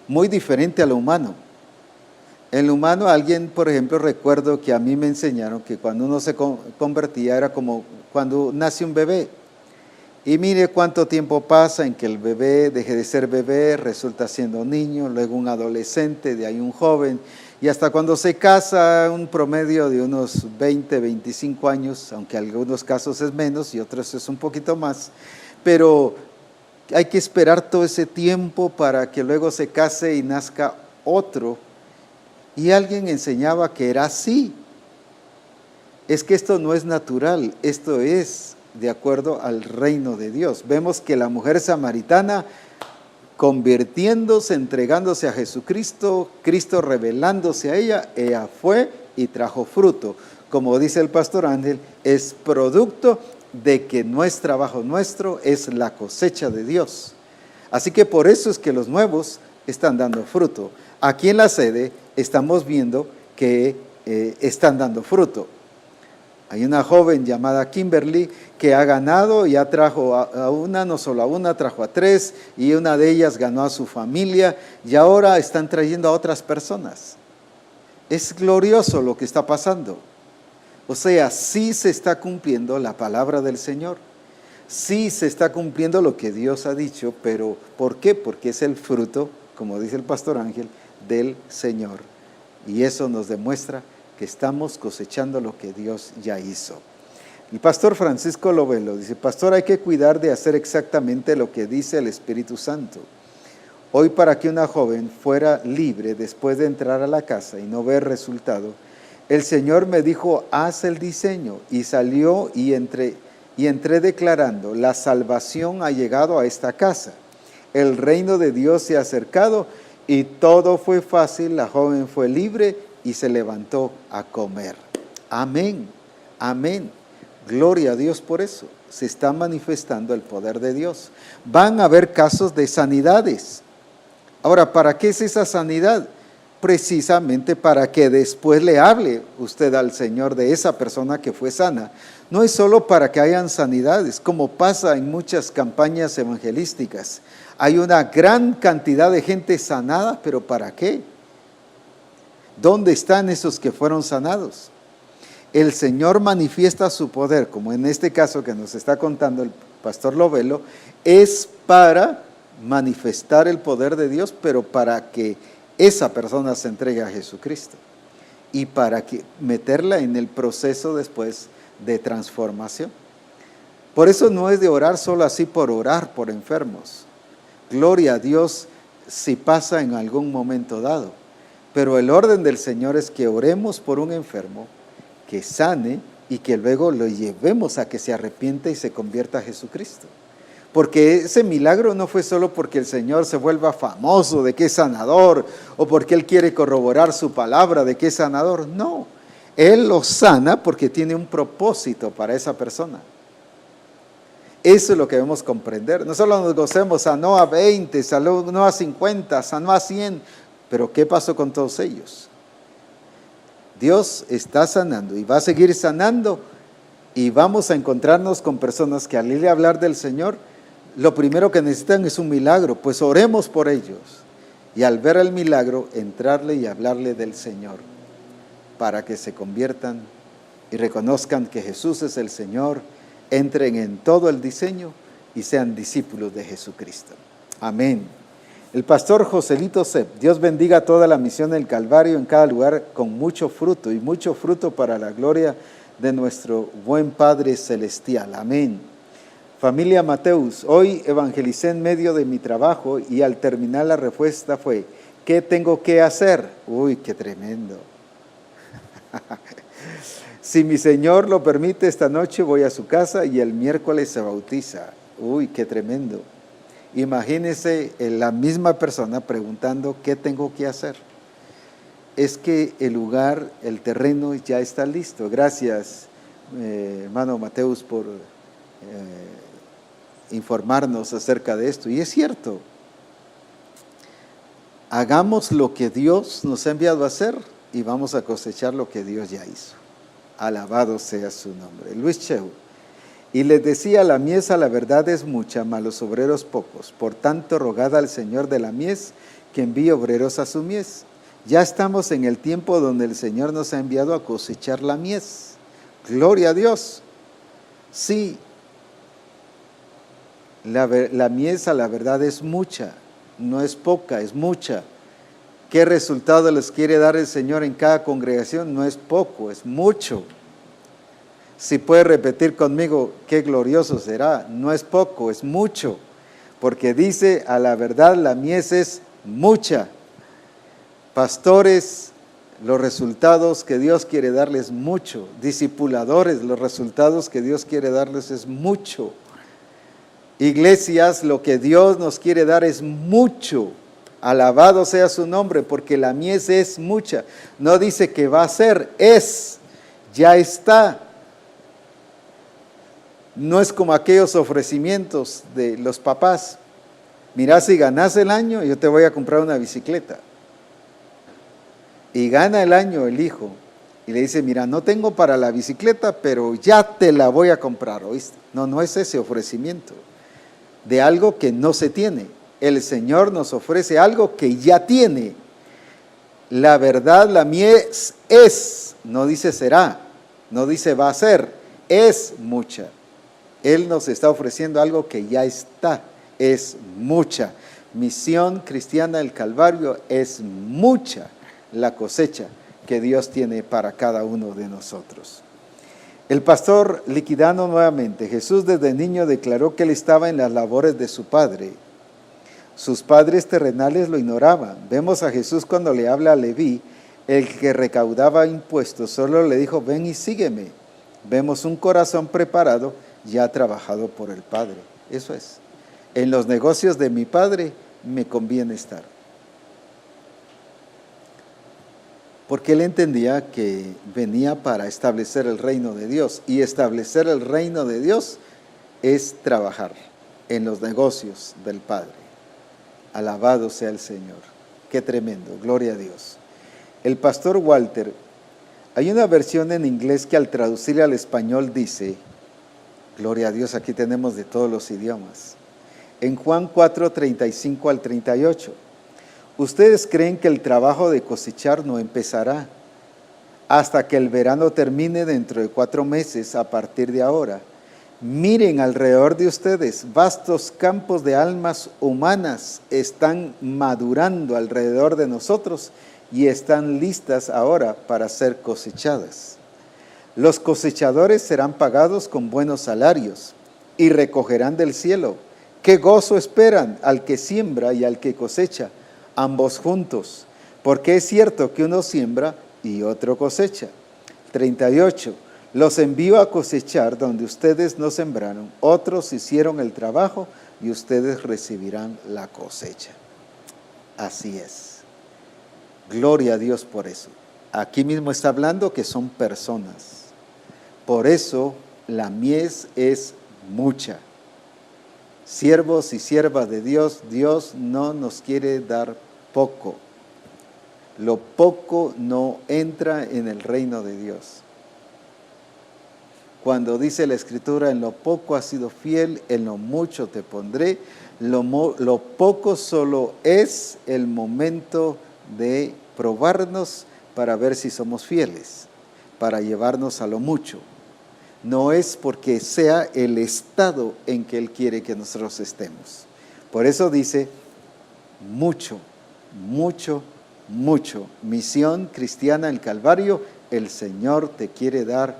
Muy diferente a lo humano. En lo humano, alguien, por ejemplo, recuerdo que a mí me enseñaron que cuando uno se convertía era como cuando nace un bebé. Y mire cuánto tiempo pasa en que el bebé deje de ser bebé, resulta siendo niño, luego un adolescente, de ahí un joven, y hasta cuando se casa, un promedio de unos 20, 25 años, aunque en algunos casos es menos y otros es un poquito más, pero hay que esperar todo ese tiempo para que luego se case y nazca otro. Y alguien enseñaba que era así. Es que esto no es natural, esto es de acuerdo al reino de Dios. Vemos que la mujer samaritana, convirtiéndose, entregándose a Jesucristo, Cristo revelándose a ella fue y trajo fruto. Como dice el pastor Ángel, es producto de que no es trabajo nuestro, es la cosecha de Dios. Así que por eso es que los nuevos están dando fruto. Aquí en la sede estamos viendo que están dando fruto. Hay una joven llamada Kimberly que ha ganado, ya trajo a una, no solo a una, trajo a 3, y una de ellas ganó a su familia, y ahora están trayendo a otras personas. Es glorioso lo que está pasando. O sea, sí se está cumpliendo la palabra del Señor. Sí se está cumpliendo lo que Dios ha dicho, pero ¿por qué? Porque es el fruto, como dice el pastor Ángel, del Señor. Y eso nos demuestra que estamos cosechando lo que Dios ya hizo. El pastor Francisco Lovelo dice: pastor, hay que cuidar de hacer exactamente lo que dice el Espíritu Santo. Hoy, para que una joven fuera libre después de entrar a la casa y no ver resultado, el Señor me dijo: haz el diseño, y salió y entré declarando: la salvación ha llegado a esta casa, el reino de Dios se ha acercado, y todo fue fácil. La joven fue libre y se levantó a comer. Amén, amén. Gloria a Dios por eso. Se está manifestando el poder de Dios. Van a haber casos de sanidades. Ahora, ¿para qué es esa sanidad? Precisamente para que después le hable usted al Señor de esa persona que fue sana. No es solo para que hayan sanidades, como pasa en muchas campañas evangelísticas. Hay una gran cantidad de gente sanada, pero ¿para qué? ¿Dónde están esos que fueron sanados? El Señor manifiesta su poder, como en este caso que nos está contando el pastor Lovelo, es para manifestar el poder de Dios, pero para que esa persona se entregue a Jesucristo y para que meterla en el proceso después de transformación. Por eso no es de orar solo así por orar por enfermos. Gloria a Dios si pasa en algún momento dado. Pero el orden del Señor es que oremos por un enfermo, que sane y que luego lo llevemos a que se arrepienta y se convierta a Jesucristo. Porque ese milagro no fue solo porque el Señor se vuelva famoso de que es sanador o porque Él quiere corroborar su palabra de que es sanador. No, Él lo sana porque tiene un propósito para esa persona. Eso es lo que debemos comprender. No solo nos gocemos, sanó a 20, sanó a 50, sanó a 100. Pero ¿qué pasó con todos ellos? Dios está sanando y va a seguir sanando, y vamos a encontrarnos con personas que al irle a hablar del Señor, lo primero que necesitan es un milagro. Pues oremos por ellos, y al ver el milagro, entrarle y hablarle del Señor, para que se conviertan y reconozcan que Jesús es el Señor, entren en todo el diseño y sean discípulos de Jesucristo. Amén. El pastor Joselito Sepp: Dios bendiga toda la misión del Calvario en cada lugar con mucho fruto, y mucho fruto para la gloria de nuestro buen Padre Celestial. Amén. Familia Mateus: hoy evangelicé en medio de mi trabajo y al terminar la respuesta fue: ¿qué tengo que hacer? Uy, qué tremendo. Si mi Señor lo permite, esta noche voy a su casa y el miércoles se bautiza. Uy, qué tremendo. Imagínese la misma persona preguntando: ¿qué tengo que hacer? Es que el lugar, el terreno ya está listo. Gracias, hermano Mateus, por informarnos acerca de esto. Y es cierto, hagamos lo que Dios nos ha enviado a hacer y vamos a cosechar lo que Dios ya hizo. Alabado sea su nombre. Luis Cheu: y les decía: la mies a la verdad es mucha, mas los obreros pocos. Por tanto, rogad al Señor de la mies que envíe obreros a su mies. Ya estamos en el tiempo donde el Señor nos ha enviado a cosechar la mies. Gloria a Dios. Sí, la mies a la verdad es mucha, no es poca, es mucha. ¿Qué resultado les quiere dar el Señor en cada congregación? No es poco, es mucho. Si puede repetir conmigo: qué glorioso será. No es poco, es mucho. Porque dice: a la verdad la mies es mucha. Pastores, los resultados que Dios quiere darles mucho. Discipuladores, los resultados que Dios quiere darles es mucho. Iglesias, lo que Dios nos quiere dar es mucho. Alabado sea su nombre, porque la mies es mucha. No dice que va a ser, es, ya está. No es como aquellos ofrecimientos de los papás. Mira, si ganas el año, yo te voy a comprar una bicicleta. Y gana el año el hijo. Y le dice, mira, no tengo para la bicicleta, pero ya te la voy a comprar, ¿oíste? No, no es ese ofrecimiento de algo que no se tiene. El Señor nos ofrece algo que ya tiene. La verdad, la mies es, no dice será, no dice va a ser, es mucha. Él nos está ofreciendo algo que ya está, es mucha. Misión Cristiana del Calvario es mucha la cosecha que Dios tiene para cada uno de nosotros. El pastor Liquidano nuevamente, Jesús desde niño declaró que él estaba en las labores de su padre. Sus padres terrenales lo ignoraban. Vemos a Jesús cuando le habla a Leví, el que recaudaba impuestos, solo le dijo, ven y sígueme. Vemos un corazón preparado, ya trabajado por el Padre. Eso es. En los negocios de mi Padre me conviene estar. Porque él entendía que venía para establecer el reino de Dios. Y establecer el reino de Dios es trabajar en los negocios del Padre. Alabado sea el Señor. Qué tremendo, gloria a Dios. El pastor Walter, hay una versión en inglés que al traducir al español dice, gloria a Dios, aquí tenemos de todos los idiomas. En Juan 4, 35 al 38. Ustedes creen que el trabajo de cosechar no empezará hasta que el verano termine dentro de 4 meses a partir de ahora. Miren alrededor de ustedes, vastos campos de almas humanas están madurando alrededor de nosotros y están listas ahora para ser cosechadas. Los cosechadores serán pagados con buenos salarios y recogerán del cielo. ¿Qué gozo esperan al que siembra y al que cosecha? Ambos juntos, porque es cierto que uno siembra y otro cosecha. 38. Los envío a cosechar donde ustedes no sembraron, otros hicieron el trabajo y ustedes recibirán la cosecha. Así es. Gloria a Dios por eso. Aquí mismo está hablando que son personas. Por eso la mies es mucha. Siervos y siervas de Dios, Dios no nos quiere dar poco. Lo poco no entra en el reino de Dios. Cuando dice la Escritura, en lo poco has sido fiel, en lo mucho te pondré, lo poco solo es el momento de probarnos para ver si somos fieles, para llevarnos a lo mucho. No es porque sea el estado en que Él quiere que nosotros estemos. Por eso dice, mucho, mucho, mucho. Misión cristiana en el Calvario, el Señor te quiere dar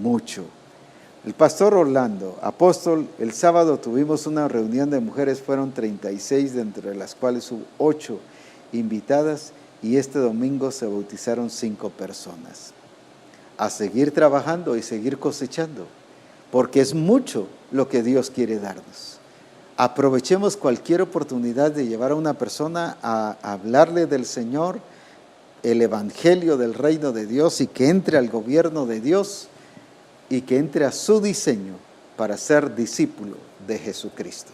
mucho. El pastor Orlando, apóstol, el sábado tuvimos una reunión de mujeres, fueron 36, de entre las cuales hubo 8 invitadas, y este domingo se bautizaron 5 personas. A seguir trabajando y seguir cosechando, porque es mucho lo que Dios quiere darnos. Aprovechemos cualquier oportunidad de llevar a una persona a hablarle del Señor, el evangelio del reino de Dios, y que entre al gobierno de Dios y que entre a su diseño para ser discípulo de Jesucristo.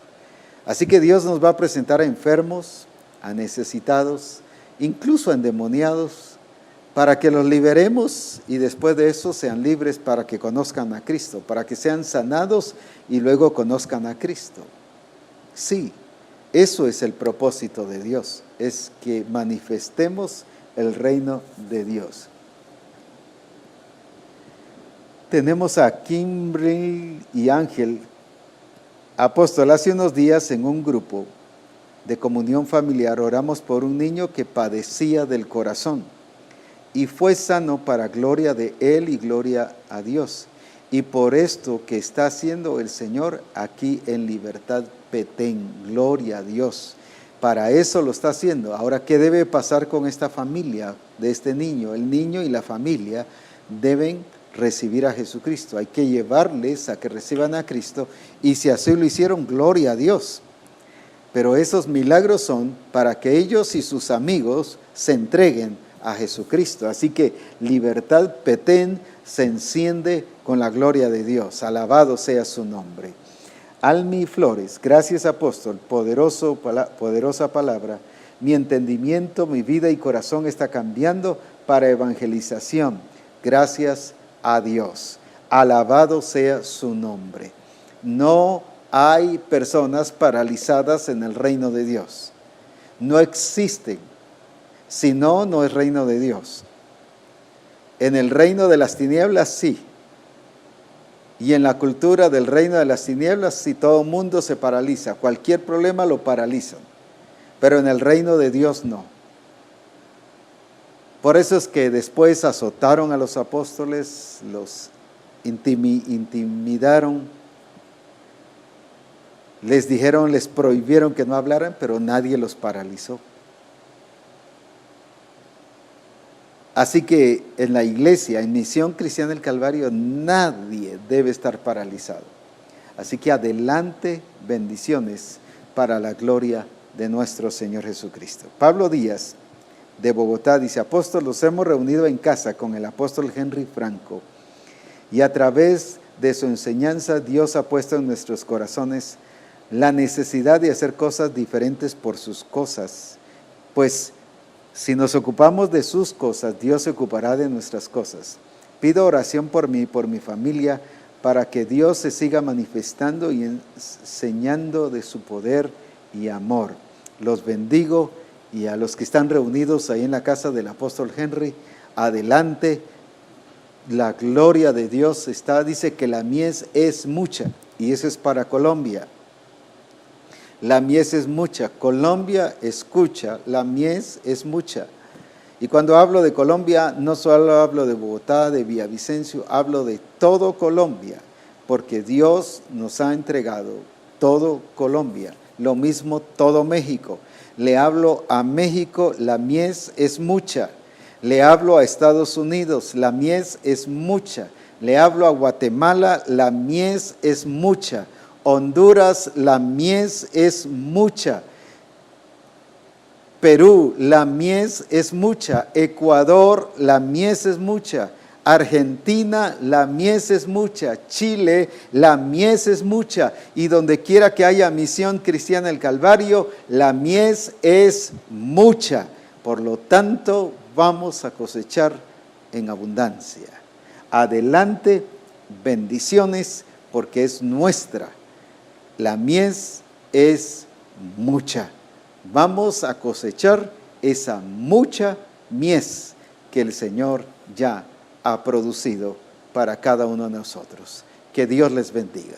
Así que Dios nos va a presentar a enfermos, a necesitados, incluso a endemoniados, para que los liberemos y después de eso sean libres para que conozcan a Cristo, para que sean sanados y luego conozcan a Cristo. Sí, eso es el propósito de Dios, es que manifestemos el reino de Dios. Tenemos a Kimberly y Ángel, apóstol. Hace unos días en un grupo de comunión familiar oramos por un niño que padecía del corazón y fue sano para gloria de Él y gloria a Dios. Y por esto que está haciendo el Señor aquí en Libertad Petén, gloria a Dios. Para eso lo está haciendo. Ahora, ¿qué debe pasar con esta familia de este niño? El niño y la familia deben recibir a Jesucristo. Hay que llevarles a que reciban a Cristo, y si así lo hicieron, gloria a Dios. Pero esos milagros son para que ellos y sus amigos se entreguen a Jesucristo. Así que Libertad Petén se enciende con la gloria de Dios. Alabado sea su nombre. Almi Flores, gracias apóstol, poderosa palabra. Mi entendimiento, mi vida y corazón está cambiando para evangelización. Gracias a Dios. Alabado sea su nombre. No hay personas paralizadas en el reino de Dios. No existen. Si no, no es reino de Dios. En el reino de las tinieblas, sí. Y en la cultura del reino de las tinieblas, sí, todo el mundo se paraliza. Cualquier problema lo paralizan. Pero en el reino de Dios, no. Por eso es que después azotaron a los apóstoles, los intimidaron, les dijeron, les prohibieron que no hablaran, pero nadie los paralizó. Así que en la iglesia, en Misión Cristiana del Calvario, nadie debe estar paralizado. Así que adelante, bendiciones para la gloria de nuestro Señor Jesucristo. Pablo Díaz, de Bogotá, dice: apóstol, los hemos reunido en casa con el apóstol Henry Franco, y a través de su enseñanza Dios ha puesto en nuestros corazones la necesidad de hacer cosas diferentes por sus cosas, pues si nos ocupamos de sus cosas, Dios se ocupará de nuestras cosas. Pido oración por mí y por mi familia, para que Dios se siga manifestando y enseñando de su poder y amor. Los bendigo, y a los que están reunidos ahí en la casa del apóstol Henry, adelante, la gloria de Dios está. Dice que la mies es mucha, y eso es para Colombia. La mies es mucha. Colombia escucha, la mies es mucha. Y cuando hablo de Colombia, no solo hablo de Bogotá, de Villavicencio, hablo de todo Colombia, porque Dios nos ha entregado todo Colombia, lo mismo todo México. Le hablo a México, la mies es mucha. Le hablo a Estados Unidos, la mies es mucha. Le hablo a Guatemala, la mies es mucha. Honduras, la mies es mucha. Perú, la mies es mucha. Ecuador, la mies es mucha. Argentina, la mies es mucha. Chile, la mies es mucha. Y donde quiera que haya Misión Cristiana del Calvario, la mies es mucha. Por lo tanto, vamos a cosechar en abundancia. Adelante, bendiciones, porque es nuestra. La mies es mucha. Vamos a cosechar esa mucha mies que el Señor ya ha producido para cada uno de nosotros. Que Dios les bendiga.